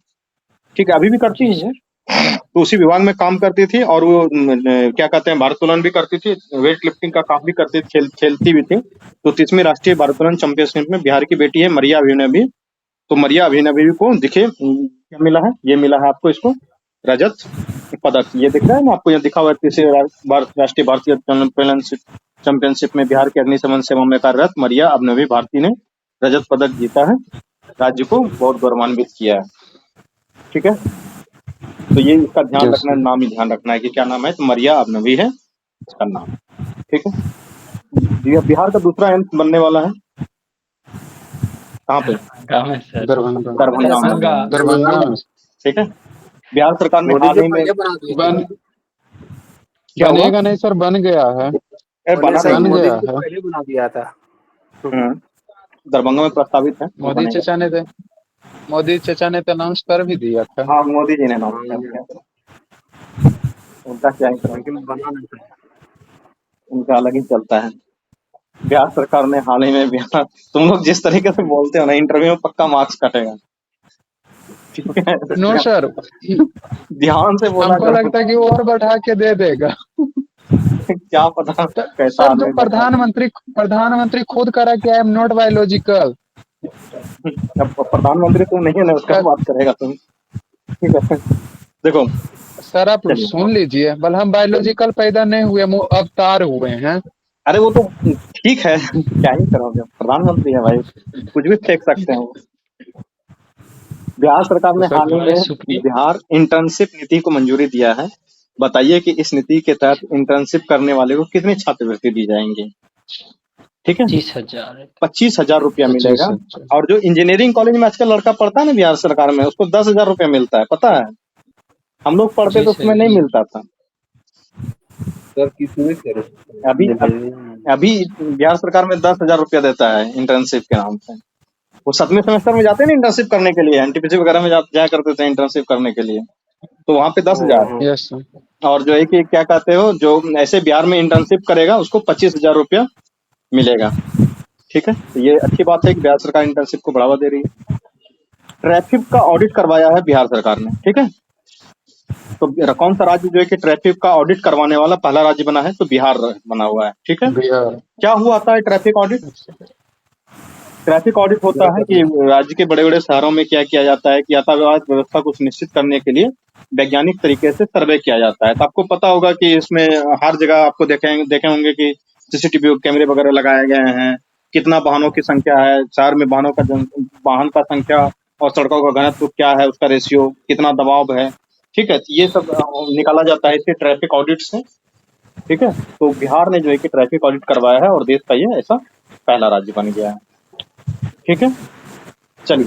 ठीक है, अभी भी करती जी है, तो उसी विभाग में काम करती थी, और वो क्या कहते हैं, भारोत्तोलन भी करती थी, वेट लिफ्टिंग का काम भी करती थी, खेलती भी थी। तो 30वीं राष्ट्रीय भारोत्तोलन चैंपियनशिप में बिहार की बेटी है मरिया अभिनवी। तो मरिया अभिनवी को दिखे क्या मिला है? ये मिला है आपको, इसको रजत पदक। ये दिख रहा है ना आपको, यहाँ दिखा हुआ है, तीसरे राष्ट्रीय भारतीय चैंपियनशिप में बिहार के अग्निशमन सेवा में कार्यरत मरिया अभिनवी भारती ने रजत पदक जीता है, राज्य को बहुत गौरवान्वित किया है। ठीक है, तो ये इसका ध्यान Yes, रखना है, नाम ही ध्यान रखना है कि क्या नाम है, तो मरिया अभिनवी है इसका नाम। ठीक है, बिहार का दूसरा एम्स बनने वाला है कहाँ पे? गाँव में सर। दरभंगा। दरभंगा में। दरभंगा में। ठीक है, बिहार सरकार ने हाल ही में बन क्या हुआ? बनेगा नहीं सर, बन गया है। बना बन नहीं गया है। पहले बना दिया था। दरभंगा में प्रस्तावित है। मोदी चचा ने तो अनाउंस कर भी दिया था। हाँ, मोदी जी ने अनाउंस कर दिया। उनका क्या ही करें, लेकिन बना नहीं था। उनका अलग ही चलता है। बिहार सरकार ने हाल ही में बिहार, तुम लोग जिस तरीके से बोलते हो ना, इंटरव्यू में पक्का मार्क्स कटेगा। ठीक है, नो सर, ध्यान से बोला हमको करो। लगता है कि वो और बढ़ा के दे देगा। क्या पता कैसा सर जो आदमी बैठा है। प्रधानमंत्री खुद करा कि आई एम नॉट बायोलॉजिकल। अब प्रधानमंत्री तुम नहीं है ना, उसका बात करेगा तुम। ठीक है, देखो सर आप चलिए। सुन लीजिए, बल हम बायोलॉजिकल पैदा नहीं हुए, हम अवतार हुए हैं। अरे वो तो ठीक है, क्या ही करोगे, प्रधानमंत्री है भाई, कुछ भी फेंक सकते हैं वो। बिहार सरकार ने हाल ही में बिहार इंटर्नशिप नीति को मंजूरी दिया है। बताइए कि इस नीति के तहत इंटर्नशिप करने वाले को कितनी छात्रवृत्ति दी जाएंगी? ठीक है, 25,000। 25,000 रुपया मिलेगा। 25,000। और जो इंजीनियरिंग कॉलेज में आजकल लड़का पढ़ता है ना बिहार सरकार में, उसको 10,000 रुपया मिलता है, पता है? हम लोग पढ़ते तो उसमें नहीं मिलता था। अभी बिहार सरकार में 10,000 रुपया देता है इंटर्नशिप के नाम से। वो 7वें सेमेस्टर में जाते हैं ना इंटर्नशिप करने के लिए, एनटीपीसी वगैरह में जाया करते थे इंटर्नशिप करने के लिए, तो वहाँ पे 10,000। Yes sir. और जो है कि क्या कहते हो, जो ऐसे बिहार में इंटर्नशिप करेगा उसको 25,000 रुपया मिलेगा। ठीक है, तो ये अच्छी बात है कि बिहार सरकार इंटर्नशिप को बढ़ावा दे रही है। ट्रैफिक का ऑडिट करवाया है बिहार सरकार ने। ठीक है, तो कौन सा राज्य जो है कि ट्रैफिक का ऑडिट करवाने वाला पहला राज्य बना है? तो बिहार बना हुआ है। ठीक है, बिहार। क्या हुआ आता है ट्रैफिक ऑडिट? ट्रैफिक ऑडिट होता है कि राज्य के बड़े बड़े शहरों में क्या किया जाता है कि यातायात व्यवस्था को सुनिश्चित करने के लिए वैज्ञानिक तरीके से सर्वे किया जाता है। तो आपको पता होगा कि इसमें हर जगह आपको देखे होंगे कि सीसीटीवी कैमरे वगैरह लगाए गए हैं, कितना वाहनों की संख्या है शहर में, वाहन का संख्या और सड़कों का घनत्व क्या है, उसका रेशियो, कितना दबाव है। ठीक है, ये सब निकाला जाता है इसके ट्रैफिक ऑडिट से। ठीक है, तो बिहार ने जो है कि ट्रैफिक ऑडिट करवाया है और देश का ये ऐसा पहला राज्य बन गया है। ठीक है, चलिए।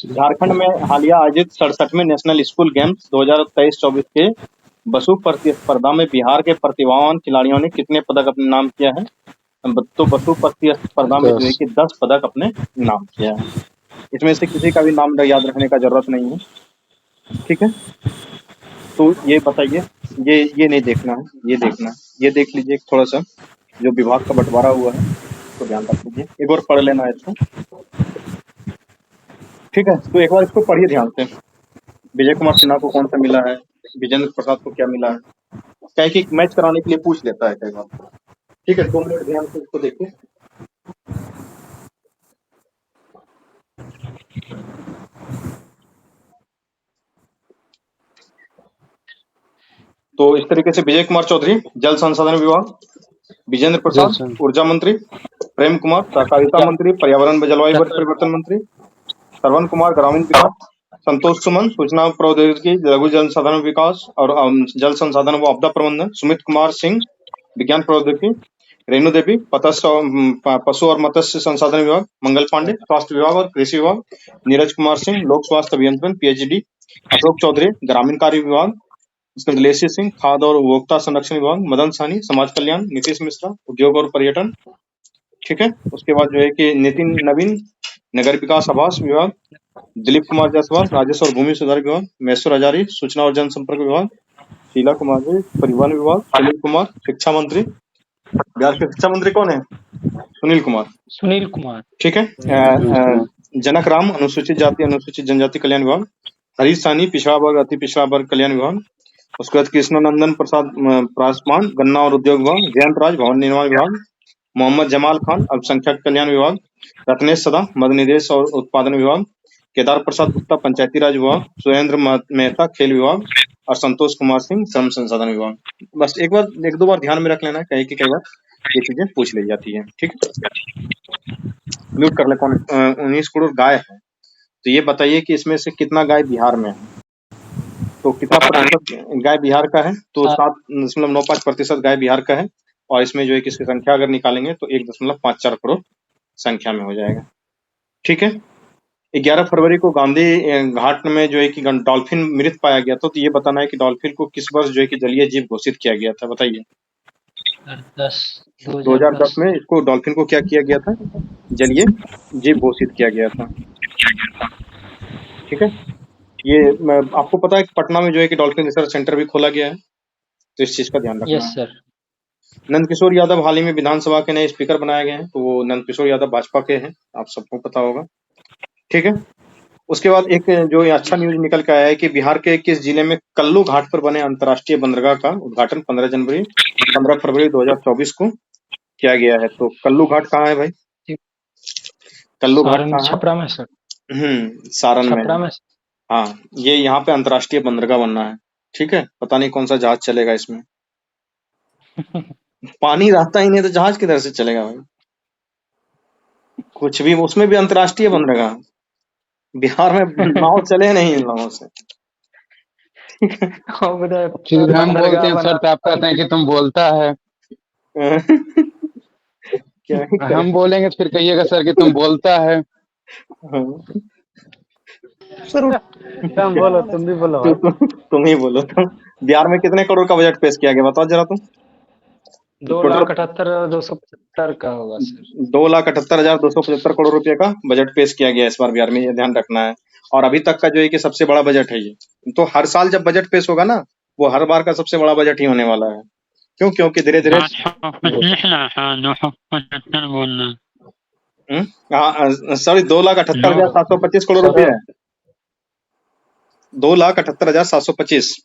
झारखंड में हालिया आयोजित 67वें नेशनल स्कूल गेम्स 2023-24 के बसु प्रतिस्पर्धा में बिहार के प्रतिभावान खिलाड़ियों ने कितने पदक अपने नाम किया है? तो बसु प्रतिस्पर्धा में जो है कि 10 पदक अपने नाम किया है। इसमें से किसी का भी नाम याद रखने का जरूरत नहीं है। ठीक है, तो ये बताइए, ये नहीं देखना है, ये देखना है, ये देख लीजिए थोड़ा सा जो विभाग का बंटवारा हुआ है तो ध्यान रख लीजिए, एक बार पढ़ लेना है इसको। ठीक है, तो एक बार इसको पढ़िए ध्यान से। विजय कुमार सिन्हा को कौन सा मिला है, विजेंद्र प्रसाद को क्या मिला है, क्या है कि मैच कराने के लिए पूछ लेता है कई बार। ठीक है, 2 मिनट ध्यान से इसको देखिए। तो इस तरीके से विजय कुमार चौधरी जल संसाधन विभाग, विजेंद्र जी प्रसाद सर। ऊर्जा मंत्री, प्रेम कुमार सहकारिता मंत्री, पर्यावरण व जलवायु परिवर्तन मंत्री, श्रवण कुमार ग्रामीण विकास, संतोष सुमन सूचना प्रौद्योगिकी लघु जल संसाधन विकास और जल संसाधन व आपदा प्रबंधन, सुमित कुमार सिंह विज्ञान प्रौद्योगिकी, रेणु देवी पशु और मत्स्य संसाधन विभाग, मंगल पांडे स्वास्थ्य विभाग और कृषि विभाग, नीरज कुमार सिंह लोक स्वास्थ्य अभियंत्रण PhD, अशोक चौधरी ग्रामीण कार्य विभाग, उसके बाद लेसी सिंह खाद्य और उपभोक्ता संरक्षण विभाग, मदन सहनी समाज कल्याण, नीतीश मिश्रा उद्योग और पर्यटन। ठीक है, उसके बाद जो है कि नितिन नवीन नगर विकास आवास विभाग, दिलीप कुमार जायसवाल राजस्व और भूमि सुधार विभाग, महेश्वर हजारी सूचना और जनसंपर्क विभाग, शीला कुमारी परिवहन विभाग, सुनील कुमार शिक्षा मंत्री। बिहार के शिक्षा मंत्री कौन है? सुनील कुमार। सुनील कुमार। ठीक है। जनक राम अनुसूचित जाति अनुसूचित जनजाति कल्याण विभाग, हरीश साहनी पिछड़ा वर्ग अति पिछड़ा वर्ग कल्याण विभाग, उसके बाद कृष्णानंदन प्रसाद पासवान गन्ना और उद्योग विभाग, जयंत राज भवन निर्माण विभाग, मोहम्मद जमाल खान अल्पसंख्यक कल्याण विभाग, रत्नेश सदा मद निदेश और उत्पादन विभाग, केदार प्रसाद गुप्ता पंचायती राज विभाग, सुरेंद्र मेहता खेल विभाग और संतोष कुमार सिंह श्रम संसाधन विभाग। बस एक दो बार ध्यान में रख लेना, कहीं कि कई बार ये चीजें पूछ ली जाती है। ठीक है, म्यूट कर ले। कौन 19 करोड़ गाय है, तो ये बताइए कि इसमें से कितना गाय बिहार में है? तो कितना प्रतिशत गाय बिहार का है? तो 7.95% गाय बिहार का है, और इसमें जो है कि इसकी संख्या अगर निकालेंगे तो 1.54 करोड़ संख्या में हो जाएगा। ठीक है। 11 फरवरी को गांधी घाट में जो है कि डॉल्फिन मृत पाया गया था, तो ये बताना है कि डॉल्फिन को किस वर्ष जो है कि जलीय जीव घोषित किया गया था, बताइए। 2010 में इसको डॉल्फिन को क्या किया गया था? जलीय जीव घोषित किया गया था। ठीक है। ये आपको पता है कि पटना में जो है कि डॉल्फिन रिसर्च सेंटर भी खोला गया है, तो इस चीज का ध्यान रखना। Yes sir. नंद किशोर यादव हाल ही में विधानसभा के नए स्पीकर बनाए गए हैं, तो वो नंद किशोर यादव भाजपा के हैं, आप सबको पता होगा। ठीक है। उसके बाद एक जो अच्छा न्यूज निकल के आया है कि बिहार के किस जिले में कल्लू घाट पर बने अंतर्राष्ट्रीय बंदरगाह का उद्घाटन 15 फरवरी 2024 को किया गया है। तो कल्लू घाट कहाँ है भाई? कल्लू घाट कहाँ है? छपरा में सर। सारण में। छपरा में। हाँ, ये यहाँ पे अंतर्राष्ट्रीय बंदरगाह बनना है। ठीक है, पता नहीं कौन सा जहाज चलेगा इसमें। पानी रहता ही नहीं तो जहाज किधर से चलेगा भाई? कुछ भी, उसमें भी अंतर्राष्ट्रीय बंदरगाह। बिहार में नाव चले नहीं इन लोगों से। फिर हम बोलते हैं सर, तो आप कहते हैं कि तुम बोलता है। क्या ही करें? हम बोलेंगे तो फिर कहिएगा सर कि तुम बोलता है। सर तुम बोलो, तुम भी बोलो भाई। तुम ही बोलो। तो बिहार में कितने करोड़ का बजट पेश किया गया, बताओ जरा तुम। 2,78,275 का होगा सर। 2,78,275 करोड़ रुपए का बजट पेश किया गया इस बार बिहार में, ये ध्यान रखना है। और अभी तक का जो है कि सबसे बड़ा बजट है ये। तो हर साल जब बजट पेश होगा ना, वो हर बार का सबसे बड़ा बजट ही होने वाला है। क्यों? क्योंकि धीरे धीरे 275 बोलना। सॉरी 2,78,725 करोड़ रुपए है। 2,78,725।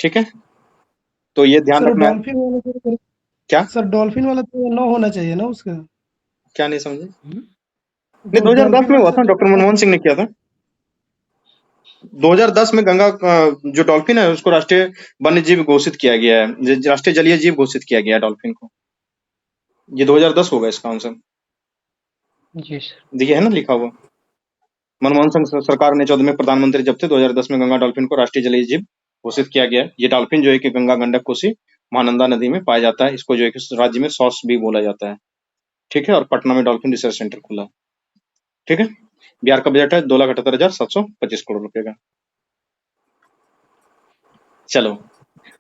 ठीक है, तो ये ध्यान सर रखना। डॉल्फिन वाला क्या सर? डॉल्फिन वाला तो 9 होना चाहिए ना उसका? क्या नहीं समझे? नहीं, 2010 में हुआ था, डॉक्टर मनमोहन सिंह ने किया था। 2010 में गंगा जो डॉल्फिन है उसको राष्ट्रीय वन्य जीव घोषित किया गया है, राष्ट्रीय जलीय जीव घोषित किया गया है डॉल्फिन को। ये 2010 होगा इसका आंसर। जी सर। देखिए है ना लिखा हुआ। मनमोहन सिंह सरकार ने 14 में प्रधानमंत्री जब थे 2010 में गंगा डॉल्फिन को राष्ट्रीय जलीय जीव घोषित किया गया है। ये डॉल्फिन जो है कि गंगा, गंडक, कोसी, महानंदा नदी में पाया जाता है। इसको जो है कि राज्य में सॉस भी बोला जाता है। ठीक है, और पटना में डॉल्फिन रिसर्च सेंटर खुला। ठीक है, बिहार का बजट है 2,78,725 करोड़ रुपए का। चलो,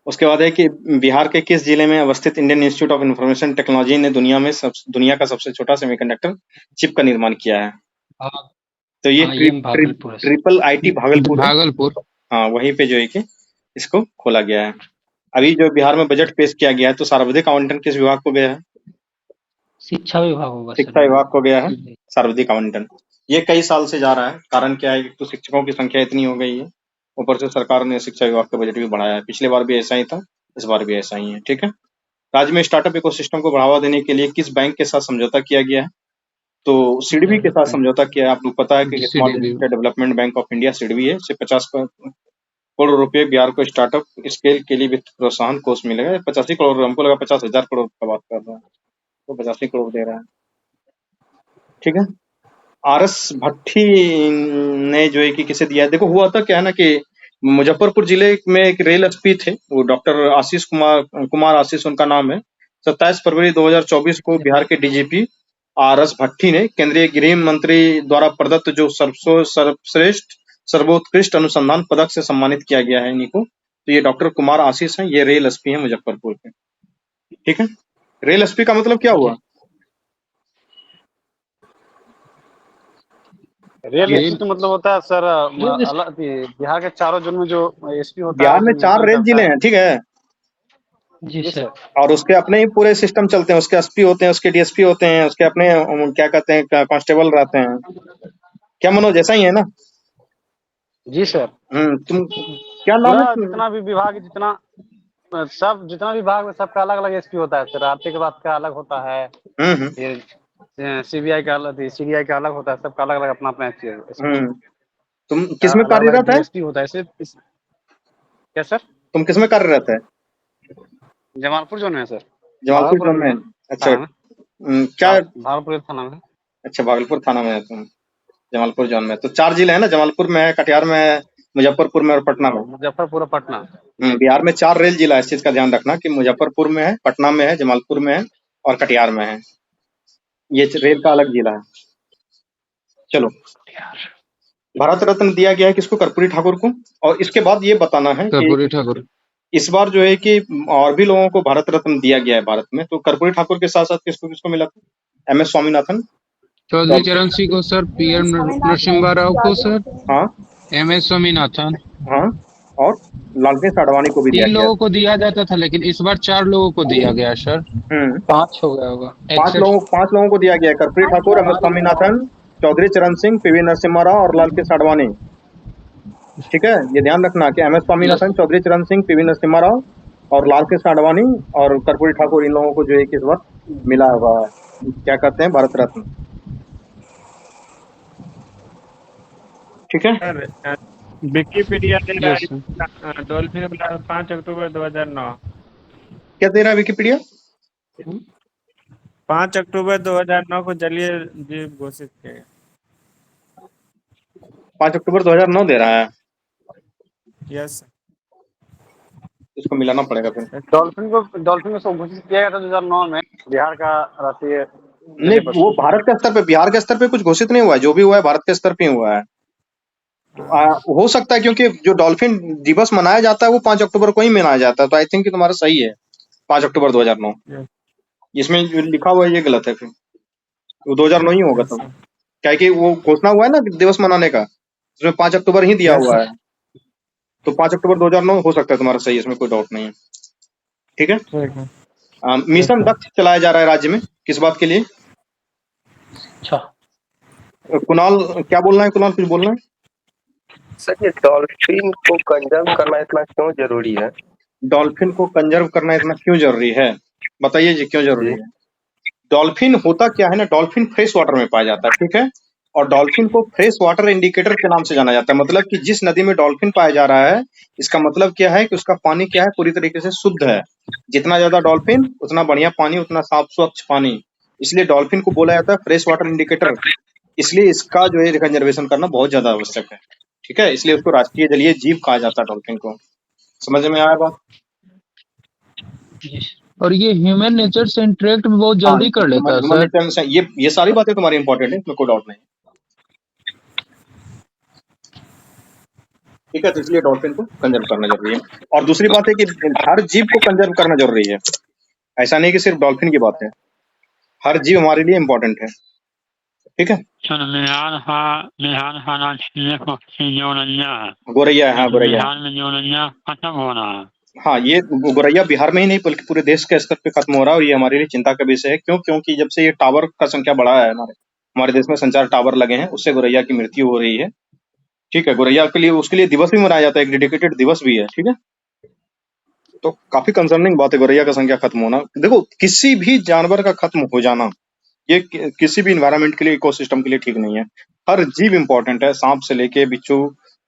उसके बाद है कि बिहार के किस जिले में अवस्थित Indian institute of information technology ने दुनिया का सबसे छोटा सेमीकंडक्टर चिप का निर्माण किया है? तो ये ट्रिपल आईटी भागलपुर। हाँ, वहीं पे जो है कि इसको खोला गया है। अभी जो बिहार में बजट पेश किया गया है, तो सर्वाधिक आवंटन किस विभाग को गया है? शिक्षा विभाग होगा। शिक्षा विभाग को गया है सर्वाधिक आवंटन। ये कई साल से जा रहा है। कारण क्या है? तो शिक्षकों की संख्या इतनी हो गई है, ऊपर से सरकार ने शिक्षा विभाग का बजट भी बढ़ाया है। पिछले बार भी ऐसा ही था, इस बार भी ऐसा ही है। ठीक है। राज्य में स्टार्टअप इकोसिस्टम को बढ़ावा देने के लिए किस बैंक के साथ समझौता किया गया है? तो सिडबी के साथ समझौता किया है। आप लोग पता है कि small development bank of India SIDBI है, से 50 करोड़ रुपए बिहार को स्टार्टअप स्केल के लिए वित्त प्रोत्साहन कोष मिलेगा। 85 करोड़, हमको लगा 50,000 करोड़ का बात कर रहा है, तो 85 करोड़ दे रहा है। ठीक है। आरएस भट्टी ने जो है कि किसे दिया है, देखो हुआ था क्या है ना कि मुजफ्फरपुर जिले में एक रेल एसपी थे, वो डॉक्टर आशीष कुमार आशीष उनका नाम है। 27 फरवरी 2024 को बिहार के डीजीपी आरएस भट्टी ने केंद्रीय गृह मंत्री द्वारा प्रदत्त जो सर्वश्रेष्ठ सर्वोत्कृष्ट अनुसंधान पदक से सम्मानित किया गया है इन्हीं को। तो ये डॉक्टर कुमार आशीष हैं, ये रेल एसपी हैं मुजफ्फरपुर के। ठीक है। रेल एसपी का मतलब क्या हुआ? रेल एसपी तो मतलब होता है सर बिहार के चारों जोन में जो एसपी होता है। बिहार में 4 रेल जिले हैं, ठीक है। जी सर। और उसके अपने ही पूरे सिस्टम चलते हैं, उसके एसपी होते हैं, उसके डीएसपी होते हैं, उसके अपने क्या कहते हैं कांस्टेबल रहते हैं। क्या मनोज, ऐसा ही है ना? जी सर। तुम क्या नाम पूरा है? जितना भी विभाग जितना भी विभाग में सबका अलग अलग एसपी होता है सर। आरती के बाद का अलग होता है, फिर सीबीआई का अलग, सीबीआई का अलग होता है, सबका अलग अलग अपना अपना एसपी। तुम किसमें कार्यरत है? डीएसपी होता है क्या सर? तुम किसमें कार्यरत है? जमालपुर जोन में सर। जमालपुर जोन में। अच्छा, क्या? भागलपुर थाना में। अच्छा, भागलपुर थाना में है तुम, जमालपुर जोन में। तो 4 जिले हैं ना, जमालपुर में है, कटिहार में है, मुजफ्फरपुर में और पटना में। मुजफ्फरपुर पटना। बिहार में 4 रेल जिला है, इस चीज का ध्यान रखना कि मुजफ्फरपुर में है, पटना में है, जमालपुर में है और कटिहार में है। ये रेल का अलग जिला है। चलो, भारत रत्न दिया गया है किसको? कर्पूरी ठाकुर को। और इसके बाद ये बताना है कर्पूरी कि ठाकुर इस बार जो है कि और भी लोगों को भारत रत्न दिया गया है भारत में। तो कर्पूरी ठाकुर के साथ साथ किसको किसको मिला था? एम एस स्वामीनाथन, चौधरी चरण सिंह को सर, पीएम नरसिम्हा राव को सर, हाँ एम एस स्वामीनाथन, हाँ, और लालकृष्ण आडवाणी को भी दिया 3 गया। लोगों को दिया जाता था, लेकिन इस बार 4 लोगों को दिया गया सर। 5 हो गया होगा। 5 लोगों को दिया गया। कर्पूरी ठाकुर, एम एस स्वामीनाथन, चौधरी चरण सिंह, पीवी नरसिम्हा राव और लालकृष्ण आडवाणी। ठीक है, ये ध्यान रखना कि एम एस स्वामीनाथन, चौधरी चरण सिंह, पीवी नरसिम्हा राव और लालकृष्ण आडवाणी और कर्पूरी ठाकुर, इन लोगों को जो है कि इस बार मिला हुआ क्या कहते हैं भारत रत्न। ठीक है। सर विकिपीडिया दे रहा है डॉल्फिन वाला 5 अक्टूबर 2009। क्या दे रहा है विकिपीडिया? 5 अक्टूबर 2009 को जलीय जीव घोषित किया गया। 5 अक्टूबर 2009 दे रहा है। यस, इसको मिलाना पड़ेगा फिर। डॉल्फिन को घोषित किया गया था 2009 में बिहार का राष्ट्रीय। नहीं, वो भारत के स्तर पे, बिहार के स्तर पे कुछ घोषित नहीं हुआ है। जो भी हुआ है भारत के स्तर पे हुआ है। हो सकता है क्योंकि जो डॉल्फिन दिवस मनाया जाता है वो 5 अक्टूबर को ही मनाया जाता है। तो आई थिंक कि तुम्हारा सही है, 5 अक्टूबर 2009। इसमें जो लिखा हुआ है ये गलत है, फिर वो 2009 ही होगा। तो क्या है कि वो घोषणा हुआ है ना दिवस मनाने का, उसमें 5 अक्टूबर ही दिया हुआ है। तो 5 अक्टूबर 2009 हो सकता है तुम्हारा सही, इसमें कोई डाउट नहीं है। ठीक है। मिशन दक्ष चलाया जा रहा है राज्य में, किस बात के लिए? अच्छा, कुणाल क्या बोलना है? कुणाल कुछ बोलना है? सर, ये डॉल्फिन को कंजर्व करना इतना क्यों जरूरी है? डॉल्फिन को कंजर्व करना इतना क्यों जरूरी है, बताइए जी, क्यों जरूरी है? डॉल्फिन होता क्या है ना, डॉल्फिन फ्रेश वाटर में पाया जाता है। ठीक है। और डॉल्फिन को फ्रेश वाटर इंडिकेटर के नाम से जाना जाता है। मतलब कि जिस नदी में डॉल्फिन पाया जा रहा है, इसका मतलब क्या है कि उसका पानी क्या है, पूरी तरीके से शुद्ध है। जितना ज्यादा डॉल्फिन उतना बढ़िया पानी, उतना साफ स्वच्छ पानी। इसलिए डॉल्फिन को बोला जाता है फ्रेश वाटर इंडिकेटर। इसलिए इसका जो है कंजर्वेशन करना बहुत ज्यादा आवश्यक है। ठीक है, इसलिए उसको राष्ट्रीय जलीय जीव कहा जाता है डॉल्फिन को। समझ में आया बात? और ये ह्यूमन नेचर से इंटरेक्ट भी बहुत जल्दी कर लेता है सर। ये सारी बातें तुम्हारी इंपॉर्टेंट है, इसमें कोई डाउट नहीं। ठीक है, तो इसलिए डॉल्फिन को कंजर्व करना जरूरी है। और दूसरी बात है कि हर जीव को कंजर्व करना जरूरी है। ऐसा नहीं कि सिर्फ डॉल्फिन की बात है, हर जीव हमारे लिए इम्पोर्टेंट है। ठीक है। गोरैया, हाँ गोरैया, खत्म हो रहा है। हाँ ये गोरैया बिहार में ही नहीं बल्कि पूरे देश के स्तर पे खत्म हो रहा है। और ये हमारे लिए चिंता का विषय है। क्यों? क्योंकि जब से ये टावर का संख्या बढ़ा है, हमारे देश में संचार टावर लगे हैं, उससे गोरैया की मृत्यु हो रही है। ठीक है, गोरैया के लिए उसके लिए दिवस भी मनाया जाता है, एक डेडिकेटेड दिवस भी है। ठीक है, तो काफी कंसर्निंग बात है गोरैया का संख्या खत्म होना। देखो, किसी भी जानवर का खत्म हो जाना ये किसी भी इन्वायरमेंट के लिए, इकोसिस्टम के लिए ठीक नहीं है। हर जीव इंपॉर्टेंट है, सांप से लेके बिच्छू,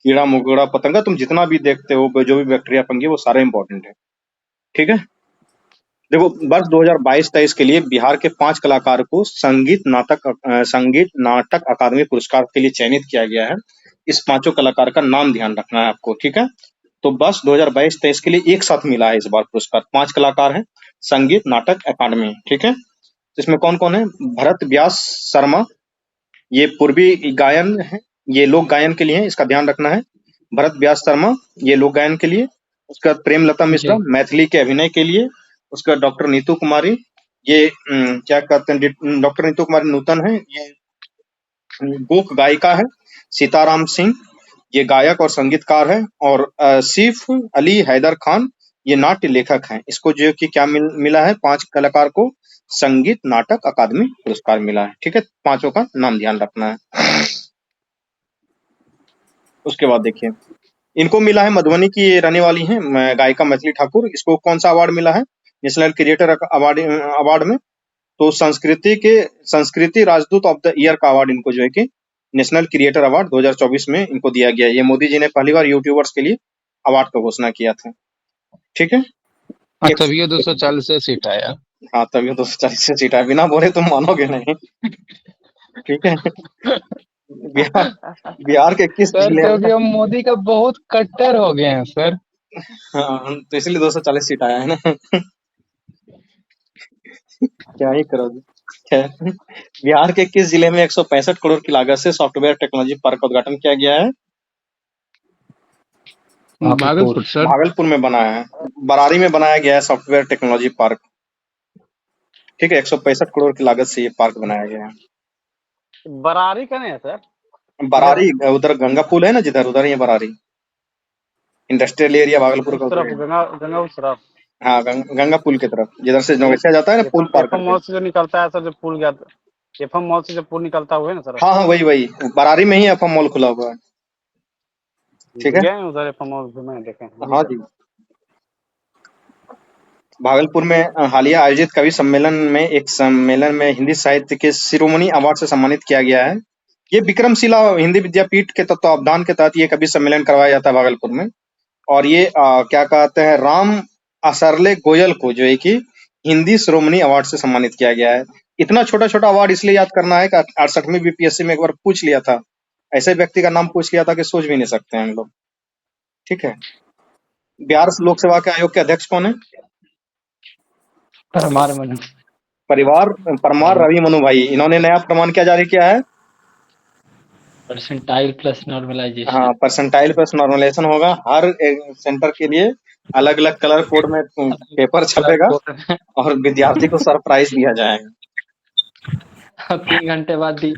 कीड़ा मकोड़ा पतंगा तुम जितना भी देखते हो, जो भी बैक्टीरिया फंगी, वो सारे इंपॉर्टेंट है। ठीक है, देखो वर्ष 2022-23 के लिए बिहार के 5 कलाकार को संगीत नाटक अकादमी पुरस्कार के लिए चयनित किया गया है। इस 5 कलाकार का नाम ध्यान रखना है आपको। ठीक है, तो वर्ष 2022-23 के लिए एक साथ मिला है इस बार पुरस्कार। 5 कलाकार हैं, संगीत नाटक अकादमी। ठीक है, इसमें कौन कौन है? भरत व्यास शर्मा, ये पूर्वी गायन है, ये लोक गायन के लिए है, इसका ध्यान रखना है। भरत व्यास शर्मा ये लोक गायन के लिए। उसके बाद प्रेमलता मिश्रा मैथिली के अभिनय के लिए। उसके बाद डॉक्टर नीतू कुमारी, ये क्या कहते हैं, डॉक्टर नीतू कुमारी नूतन है, ये गोक गायिका है। सीताराम सिंह ये गायक और संगीतकार है। और सीफ अली हैदर खान ये नाट्य लेखक हैं। इसको जो कि क्या मिला है? 5 कलाकार को संगीत नाटक अकादमी पुरस्कार मिला है। ठीक है, 5 का नाम ध्यान रखना है। उसके बाद देखिए, इनको मिला है, मधुबनी की ये रहने वाली हैं गायिका मैथिली ठाकुर। इसको कौन सा अवार्ड मिला है? नेशनल क्रिएटर अवार्ड में। तो संस्कृति राजदूत ऑफ द ईयर का अवार्ड इनको जो है कि नेशनल क्रिएटर अवार्ड 2024 में इनको दिया गया। ये मोदी जी ने पहली बार यूट्यूबर्स के लिए अवार्ड का घोषणा किया था। ठीक है, तभी 240 से सीट आया। हाँ, तभी 240 से सीट आया, बिना बोले तुम मानोगे नहीं। ठीक है, बिहार के किस जिले क्योंकि हम मोदी का बहुत कट्टर हो गए हैं सर। हाँ, तो इसलिए 240 सीट आया है ना। क्या ही करोगे। बिहार के किस जिले में 165 करोड़ की लागत से सॉफ्टवेयर टेक्नोलॉजी पार्क का उद्घाटन किया गया है? भागलपुर सर। भागलपुर में बनाया है, बरारी में बनाया गया है सॉफ्टवेयर टेक्नोलॉजी पार्क। ठीक है, 165 करोड़ की लागत से ये पार्क बनाया गया है। बरारी का नहीं है सर? बरारी उधर गंगा पुल है ना, जिधर उधर ही बरारी इंडस्ट्रियल एरिया भागलपुर का उधर। गंगा उस तरफ। हाँ, गंगा पुल की तरफ, जिधर से नौगछिया जाता है ना, पुल पार मॉल से जो निकलता है सर, जो पुल गया एफएम मॉल से जो पुल निकलता हुआ है ना सर। हाँ, वही बरारी में ही एफएम मॉल खुला हुआ है। ठीक है, उधर एफएम मॉल में देखे। हाँ जी। भागलपुर में हालिया आयोजित कवि सम्मेलन में हिंदी साहित्य के शिरोमणि अवार्ड से सम्मानित किया गया है। ये विक्रमशिला हिंदी विद्यापीठ के तत्वावधान के तहत ये कवि सम्मेलन करवाया जाता है भागलपुर में। और ये क्या कहते हैं, राम असरले गोयल को जो है कि हिंदी शिरोमणि अवार्ड से सम्मानित किया गया है। इतना छोटा छोटा अवार्ड इसलिए याद करना है कि 68वीं बीपीएससी में एक बार पूछ लिया था, ऐसे व्यक्ति का नाम पूछ लिया था कि सोच भी नहीं सकते हैं हम लोग। ठीक है, बिहार लोक सेवा के आयोग के अध्यक्ष कौन है? परमार रवि मनु भाई। इन्होंने नया प्रमाण क्या जारी किया है? Percentile plus normalisation. हाँ, परसेंटाइल प्लस नॉर्मलाइजेशन होगा। हर सेंटर के लिए अलग अलग कलर कोड में पेपर छपेगा और विद्यार्थी को सरप्राइज दिया जाएगा। 3 घंटे बाद भी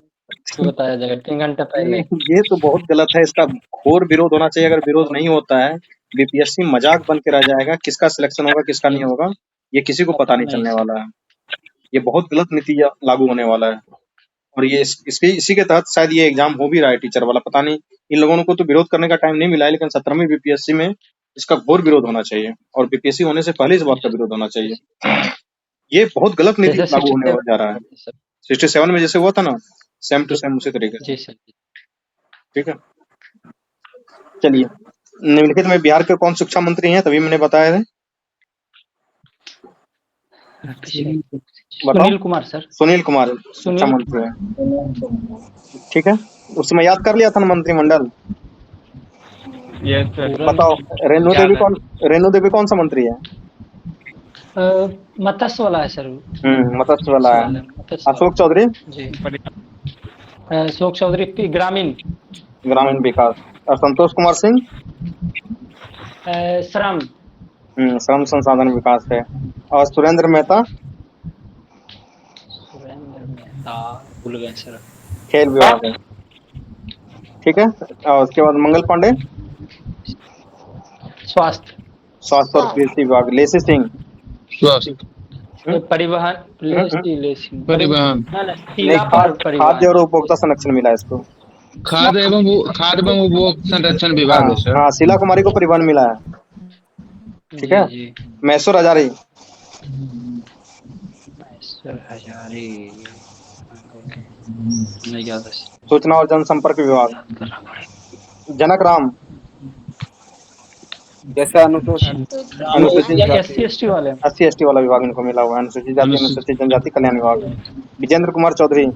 बताया जाएगा, 3 घंटे पहले। ये तो बहुत गलत है, इसका घोर विरोध होना चाहिए। अगर विरोध नहीं होता है, बीपीएससी मजाक बन के रह जाएगा। किसका सिलेक्शन होगा किसका नहीं होगा ये किसी को पता नहीं चलने वाला है। ये बहुत गलत नीति लागू होने वाला है। और ये इसी के तहत शायद ये एग्जाम हो भी रहा है टीचर वाला, पता नहीं। इन लोगों को तो विरोध करने का टाइम नहीं मिला है, लेकिन 17वीं बीपीएससी में इसका घोर विरोध होना चाहिए और बीपीएससी होने से पहले इस बात का विरोध होना चाहिए। ये बहुत गलत नीति लागू होने जा रहा है। 67 में जैसे हुआ था ना, सेम टू सेम उसी तरीके से। ठीक है, चलिए, निम्नलिखित में बिहार के कौन शिक्षा मंत्री हैं? तभी मैंने बताया था। सुनील कुमार सर। सुनील कुमार शिक्षा मंत्री है। ठीक है, उस समय याद कर लिया था ना मंत्रिमंडल। बताओ, रेणु देवी कौन सा मंत्री है? मत्स्य वाला है सर। मत्स्य वाला है। अशोक चौधरी जी, अशोक चौधरी ग्रामीण विकास। और संतोष कुमार सिंह श्रम संसाधन विकास है। और सुरेंद्र मेहता भूल गए सर, खेल विभाग है। ठीक है, और उसके बाद मंगल पांडे स्वास्थ्य और कृषि विभाग। लेसी सिंह परिवहन। खाद्य और उपभोक्ता संरक्षण मिला इसको। खाद्य एवं उपभोक्ता संरक्षण विभाग है सर। हाँ, शीला कुमारी को परिवहन मिला है। ठीक है, मैसूर हजारी सूचना और जनसंपर्क विभाग। जनक राम, जैसे अनुसूचित या जाति SC/ST वाले में। SC/ST वाला विभाग इनको मिला हुआ है, अनुसूचित जाति अनुसूचित जनजाति कल्याण विभाग। विजेंद्र कुमार चौधरी,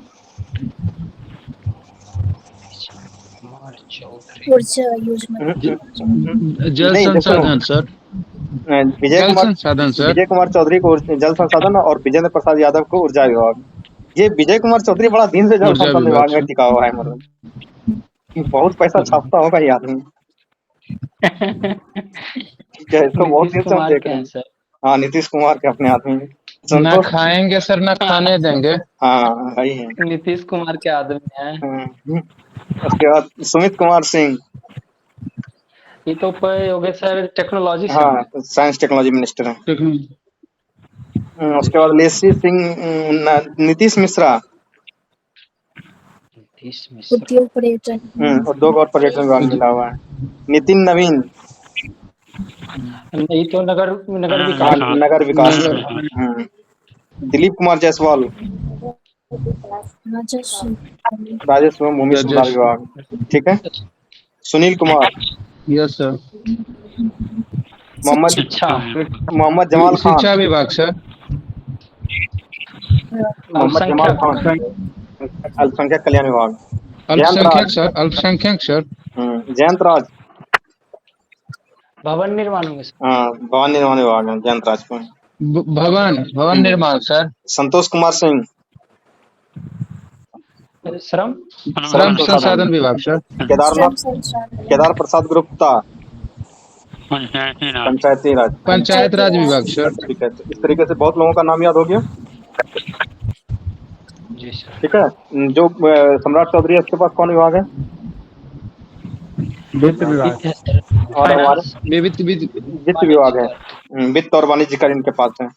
ऊर्जा योजना जल नहीं देखो, संसाधन सर, जल संसाधन सर। विजय कुमार चौधरी को जल संसाधन और विजेंद्र प्रसाद यादव को ऊर्जा विभाग। ये विजय कुमार चौधरी बड़ा दिन से जल ऊर्जा संसाधन विभाग विभाग में टिका हुआ है, मतलब बहुत पैसा छापता होगा ये आदमी। ठीक है, इसको बहुत दिन नीतीश से हम कुमार देख के रहे हैं हैं। सर। हाँ, नीतीश कुमार के अपने आदमी। ना संतोष, खाएंगे सर, ना खाने देंगे। हाँ वही है। नीतीश कुमार के आदमी हैं। उसके बाद सुमित कुमार सिंह, ये तो हो गए सर टेक्नोलॉजी से। हाँ साइंस टेक्नोलॉजी मिनिस्टर है। उसके बाद लेसी सिंह, नीतीश मिश्रा, उद्योग पर्यटन उद्योग और पर्यटन विभाग मिला हुआ है। नितिन नवीन, नहीं तो नगर विकास। नगर विकास। दिलीप कुमार जायसवाल, राजस्व एवं भूमि सुधार विभाग। ठीक है। Sunil Kumar, yes sir. मोहम्मद जमाल खान, शिक्षा विभाग सर। मोहम्मद जमाल खान, अल्पसंख्यक कल्याण विभाग। अल्पसंख्यक सर, अल्पसंख्यक सर। जयंत राज, भवन निर्माण होंगे सर। हाँ भवन निर्माण विभाग है जयंत राज को। भवन निर्माण सर। संतोष कुमार सिंह, श्रम संसाधन विभाग सर। केदार प्रसाद गुप्ता, पंचायती राज विभाग सर। ठीक है, तो इस तरीके से बहुत लोगों का नाम याद हो गया। जी सर। ठीक है। जो सम्राट चौधरी है, उसके पास कौन विभाग है? वित्त विभाग। और हमारे वित्त विभाग है, वित्त और वाणिज्य कर इनके पास है।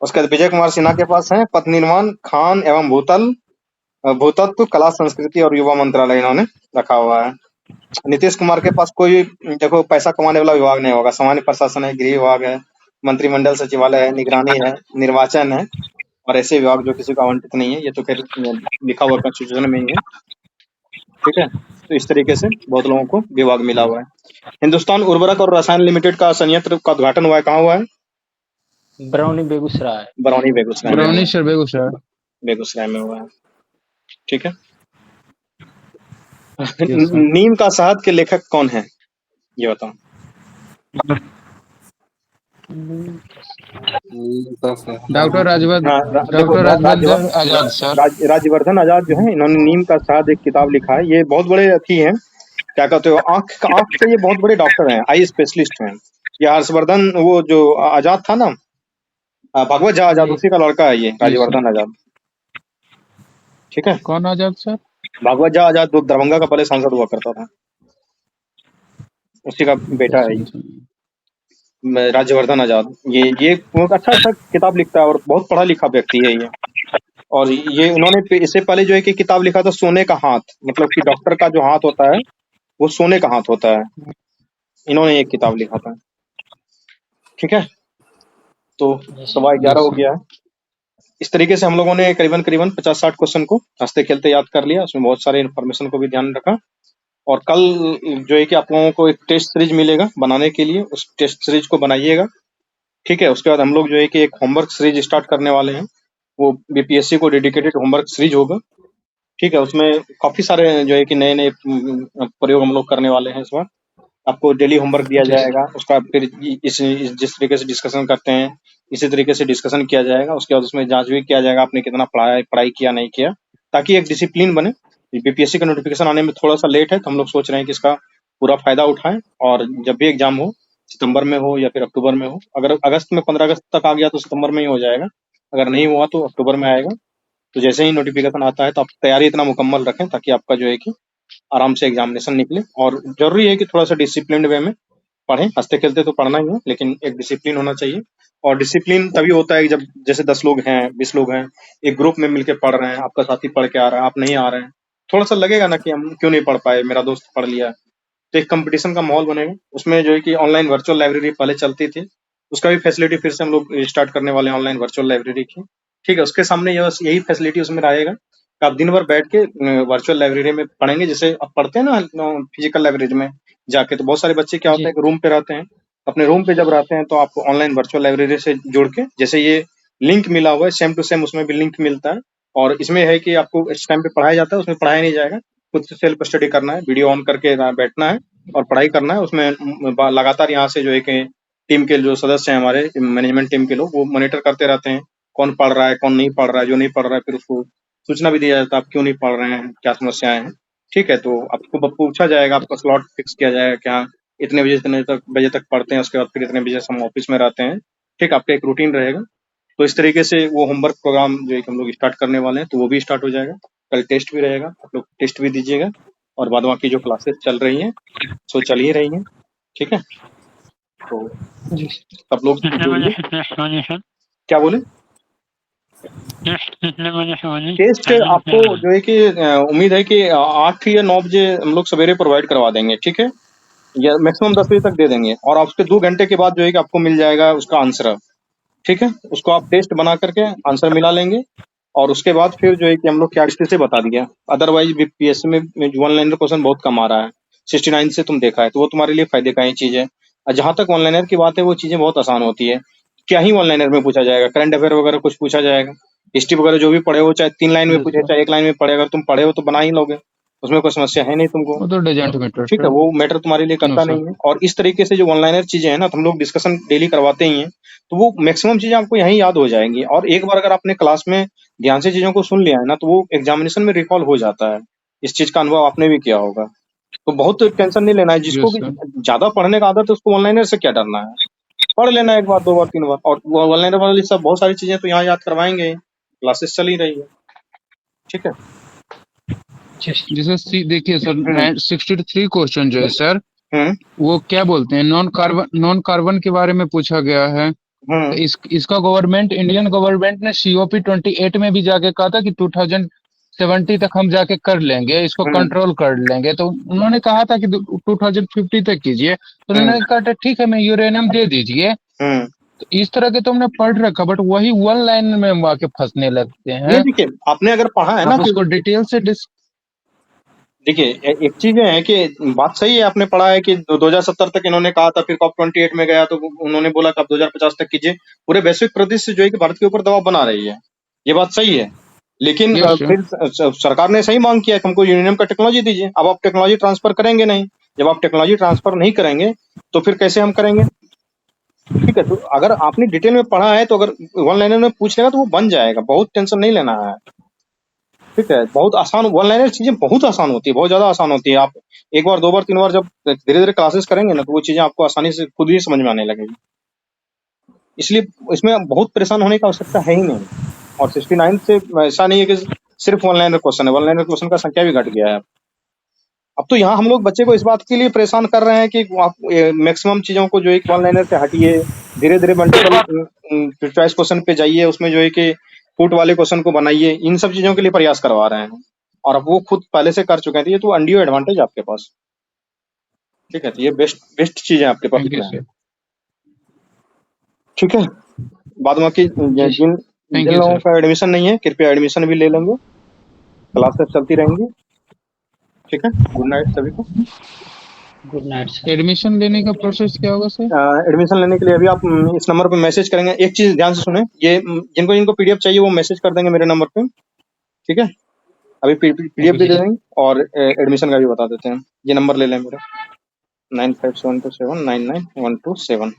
उसके बाद विजय कुमार सिन्हा के पास है पथ निर्माण, खान एवं भूतत्व, कला संस्कृति और युवा मंत्रालय इन्होंने रखा हुआ है। नीतीश कुमार के पास कोई देखो पैसा कमाने वाला विभाग नहीं होगा। सामान्य प्रशासन है, गृह विभाग है, मंत्रिमंडल सचिवालय है, निगरानी है, निर्वाचन है और ऐसे विभाग जो किसी को आवंटित नहीं है। ये तो फिर लिखा हुआ कॉन्स्टिट्यूशन में ही है। ठीक है। तो इस तरीके से बहुत लोगों को विभाग मिला हुआ है। हिंदुस्तान उर्वरक और रसायन लिमिटेड का संयंत्र का उद्घाटन हुआ है, कहाँ हुआ है? बरौनी बेगूसराय। बेगूसराय में हुआ है। ठीक है। नीम का शहद के लेखक कौन है, ये बताओ। डॉक्टर राज्यवर्धन आजाद जो है, इन्होंने नीम का शहद एक किताब लिखा है। ये बहुत बड़े अथी हैं, क्या कहते हो, आंख के ये बहुत बड़े डॉक्टर हैं, आई स्पेशलिस्ट हैं। ये हर्षवर्धन, वो जो आजाद था ना, भगवत झा आजाद, उसी का लड़का है ये राज्यवर्धन आजाद। ठीक है। कौन आजाद सर? भगवत झा आजाद, दरभंगा का पहले सांसद हुआ करता था, उसी का बेटा है ये राज्यवर्धन आजाद। ये अच्छा किताब लिखता है और बहुत पढ़ा लिखा व्यक्ति है ये। और ये इन्होंने इससे पहले जो है कि किताब लिखा था सोने का हाथ, मतलब कि डॉक्टर का जो हाथ होता है वो सोने का हाथ होता है। इन्होंने एक किताब लिखा था। ठीक है। तो 11:15 हो गया है। इस तरीके से हम लोगों ने करीबन 50-60 क्वेश्चन को हंसते खेलते याद कर लिया। उसमें बहुत सारे इन्फॉर्मेशन को भी ध्यान रखा। और कल जो है कि आप लोगों को एक टेस्ट सीरीज मिलेगा बनाने के लिए, उस टेस्ट सीरीज को बनाइएगा। ठीक है। उसके बाद हम लोग जो है कि एक होमवर्क सीरीज स्टार्ट करने वाले हैं, वो बीपीएससी को डेडिकेटेड होमवर्क सीरीज होगा। ठीक है। उसमें काफी सारे जो है कि नए प्रयोग हम लोग करने वाले हैं। इस बार आपको डेली होमवर्क दिया जाएगा, उसका फिर जिस तरीके से डिस्कशन करते हैं इसी तरीके से डिस्कशन किया जाएगा। उसके बाद उसमें जांच भी किया जाएगा आपने कितना पढ़ाई किया नहीं किया, ताकि एक डिसिप्लिन बने। बीपीएससी का नोटिफिकेशन आने में थोड़ा सा लेट है, तो हम लोग सोच रहे हैं कि इसका पूरा फायदा उठाएं और जब भी एग्जाम हो, सितंबर में हो या फिर अक्टूबर में हो। अगर अगस्त में 15 अगस्त तक आ गया तो सितंबर में ही हो जाएगा, अगर नहीं हुआ तो अक्टूबर में आएगा। तो जैसे ही नोटिफिकेशन आता है तो आप तैयारी इतना मुकम्मल रखें ताकि आपका जो है कि आराम से एग्जामिनेशन निकले। और जरूरी है कि थोड़ा सा डिसिप्लिन वे में पढ़ें। हंसते खेलते तो पढ़ना ही है, लेकिन एक डिसिप्लिन होना चाहिए। और डिसिप्लिन तभी होता है जब जैसे 10 लोग हैं, 20 लोग हैं, एक ग्रुप में मिलकर पढ़ रहे हैं, आपका साथी पढ़ के आ रहा है, आप नहीं आ रहे हैं, थोड़ा सा लगेगा ना कि हम क्यों नहीं पढ़ पाए, मेरा दोस्त पढ़ लिया। तो एक कंपटीशन का माहौल बनेगा। उसमें जो है कि ऑनलाइन वर्चुअल लाइब्रेरी पहले चलती थी, उसका भी फैसिलिटी फिर से हम लोग स्टार्ट करने वाले हैं, ऑनलाइन वर्चुअल लाइब्रेरी की। ठीक है। उसके सामने यही फैसिलिटी उसमें रहेगा। आप दिन भर बैठ के वर्चुअल लाइब्रेरी में पढ़ेंगे, जैसे आप पढ़ते हैं ना फिजिकल लाइब्रेरी में जाके, तो बहुत सारे बच्चे क्या होता जी है कि रूम पे रहते हैं, अपने रूम पे जब रहते हैं तो आपको ऑनलाइन वर्चुअल लाइब्रेरी से जुड़ के, जैसे ये लिंक मिला हुआ है सेम टू सेम उसमें भी लिंक मिलता है, और इसमें है कि आपको इस टाइम पे पढ़ाया जाता है, उसमें पढ़ाया नहीं जाएगा, खुद से सेल्फ स्टडी करना है, वीडियो ऑन करके बैठना है और पढ़ाई करना है। उसमें लगातार यहाँ से जो है कि टीम के जो सदस्य हैं हमारे मैनेजमेंट टीम के लोग, वो मॉनिटर करते रहते हैं कौन पढ़ रहा है कौन नहीं पढ़ रहा है, जो नहीं पढ़ रहा है फिर उसको सूचना भी दिया जाता है आप क्यों नहीं पढ़ रहे हैं, क्या समस्याएं हैं। ठीक है, तो आपको पूछा जाएगा, आपका स्लॉट फिक्स किया जाएगा, क्या इतने बजे तक पढ़ते हैं, उसके बाद फिर इतने बजे से हम ऑफिस में रहते हैं। ठीक, आपका एक रूटीन रहेगा। तो इस तरीके से वो होमवर्क प्रोग्राम जो है कि हम लोग स्टार्ट करने वाले हैं, तो वो भी स्टार्ट हो जाएगा। कल टेस्ट भी रहेगा, आप लोग टेस्ट भी दीजिएगा, और बाद बाकी जो क्लासेस चल रही हैं सो चल ही रही हैं। ठीक है, तो जी सब लोग कितने बजे से टेस्ट होनी सर? क्या बोले, टेस्ट कितने बजे से होनी? टेस्ट आपको जो है कि उम्मीद है कि 8 या 9 बजे हम लोग सवेरे प्रोवाइड करवा देंगे। ठीक है, या मैक्सिमम 10 बजे तक दे देंगे, और आप उसके 2 घंटे के बाद जो है कि आपको मिल जाएगा उसका आंसर। ठीक है, उसको आप टेस्ट बना करके आंसर मिला लेंगे, और उसके बाद फिर जो है कि हम लोग क्या से बता दिया। अदरवाइज बीपीएससी में वन लाइनर क्वेश्चन बहुत कम आ रहा है, 69 से तुम देखा है, तो वो तुम्हारे लिए फायदे का ही चीज है। और जहां तक वन लाइनर की बात है, वो चीजें बहुत आसान होती है। क्या ही वन लाइनर में पूछा जाएगा, करंट अफेयर वगैरह कुछ पूछा जाएगा, हिस्ट्री वगैरह जो भी पढ़े हो, चाहे 3 लाइन में जी पूछे सर, चाहे 1 लाइन में पढ़े, अगर तुम पढ़े हो तो बना ही लोगे, उसमें कोई समस्या है नहीं तुमको। वो तो डजेंट मैटर ठीक है, सर। वो मैटर तुम्हारे लिए नो करता सर। नहीं है। और इस तरीके से जो वन लाइनर चीजें हैं ना, तो हम लोग डिस्कशन डेली करवाते ही हैं, तो वो मैक्सिमम चीजें आपको यहीं याद हो जाएंगी। और एक बार अगर आपने क्लास में ध्यान से चीजों को सुन लिया है ना, तो वो एग्जामिनेशन में रिकॉल हो जाता है। इस चीज का अनुभव आपने भी किया होगा, तो बहुत टेंशन नहीं लेना है। जिसको यस भी सर। ज्यादा पढ़ने का आदत है उसको वन लाइनर से क्या डरना है, पढ़ लेना एक बार 2 बार 3 बार, और वन लाइनर वाली सब बहुत सारी चीजें तो यहाँ याद करवाएंगे, क्लासेस चल ही रही है। ठीक है, जैसे देखिए हम्म सर, 63 क्वेश्चन जो है सर, हम्म वो क्या बोलते हैं, नॉन कार्बन के बारे में पूछा गया है। तो हम्म इसका गवर्नमेंट, इंडियन गवर्नमेंट ने COP 28 में भी जाके कहा था कि 2070 तक हम जाके कर लेंगे, इसको हम्म कंट्रोल कर लेंगे। तो उन्होंने कहा था कि 2050 तक कीजिए, तो हम्म उन्होंने कहा था ठीक है, मैं यूरेनियम दे दीजिए। हम्म तो इस तरह के तो हमने पढ़ रखा, बट वही वन लाइन में हम आके फंसने लगते नहीं, हैं। देखिए आपने अगर पढ़ा है ना आप कि उसको डिटेल से देखिए एक चीज है कि बात सही है, आपने पढ़ा है कि 2070 तक इन्होंने कहा था, फिर COP 28 में गया तो उन्होंने बोला कि आप 2050 तक कीजिए। पूरे वैश्विक परिदृश्य जो है कि भारत के ऊपर दबाव बना रही है, ये बात सही है। लेकिन यस सर। फिर सरकार ने सही मांग किया कि हमको यूरेनियम का टेक्नोलॉजी दीजिए। अब आप टेक्नोलॉजी ट्रांसफर करेंगे नहीं, जब आप टेक्नोलॉजी ट्रांसफर नहीं करेंगे तो फिर कैसे हम करेंगे। ठीक है, तो अगर आपने डिटेल में पढ़ा है तो अगर वन लाइनर में पूछ लेगा तो वो बन जाएगा, बहुत टेंशन नहीं लेना है। ठीक है, बहुत आसान वन लाइनर चीजें बहुत आसान होती है, बहुत ज्यादा आसान होती है। आप एक बार 2 बार 3 बार जब धीरे धीरे क्लासेस करेंगे ना, तो वो चीजें आपको आसानी से खुद ही समझ में आने लगेगी। इसलिए इसमें बहुत परेशान होने की आवश्यकता है ही नहीं। और 69 से ऐसा नहीं है कि सिर्फ वन लाइनर क्वेश्चन है, वन लाइनर क्वेश्चन का संख्या भी घट गया है। अब तो यहाँ हम लोग बच्चे को इस बात के लिए परेशान कर रहे हैं कि आप मैक्सिमम चीजों को जो है वन लाइनर से हटिए, धीरे धीरे मल्टीपल चॉइस क्वेश्चन पे जाइए, उसमें जो है कि फुट वाले क्वेश्चन को बनाइए, इन सब चीजों के लिए प्रयास करवा रहे हैं। और अब वो खुद पहले से कर चुके हैं, तो ये तो अनड्यू एडवांटेज आपके पास। ठीक है, तो ये बेस्ट चीज है आपके पास थैंक यू में। सर। ठीक है, बाद बाकी जी जिन थैंक जिन यू लोगों सर। का एडमिशन नहीं है, कृपया एडमिशन भी ले लेंगे, क्लासेस चलती रहेंगी। ठीक है, गुड नाइट सभी को। Good night sir. एडमिशन लेने का प्रोसेस क्या होगा सर? एडमिशन लेने के लिए अभी आप इस नंबर पे मैसेज करेंगे। एक चीज ध्यान से सुने, ये जिनको जिनको पीडीएफ चाहिए वो मैसेज कर देंगे मेरे नंबर पे। ठीक है, अभी पीडीएफ भी दे देंगे और एडमिशन का भी बता देते हैं। ये नंबर ले लें मेरा, 9572799127।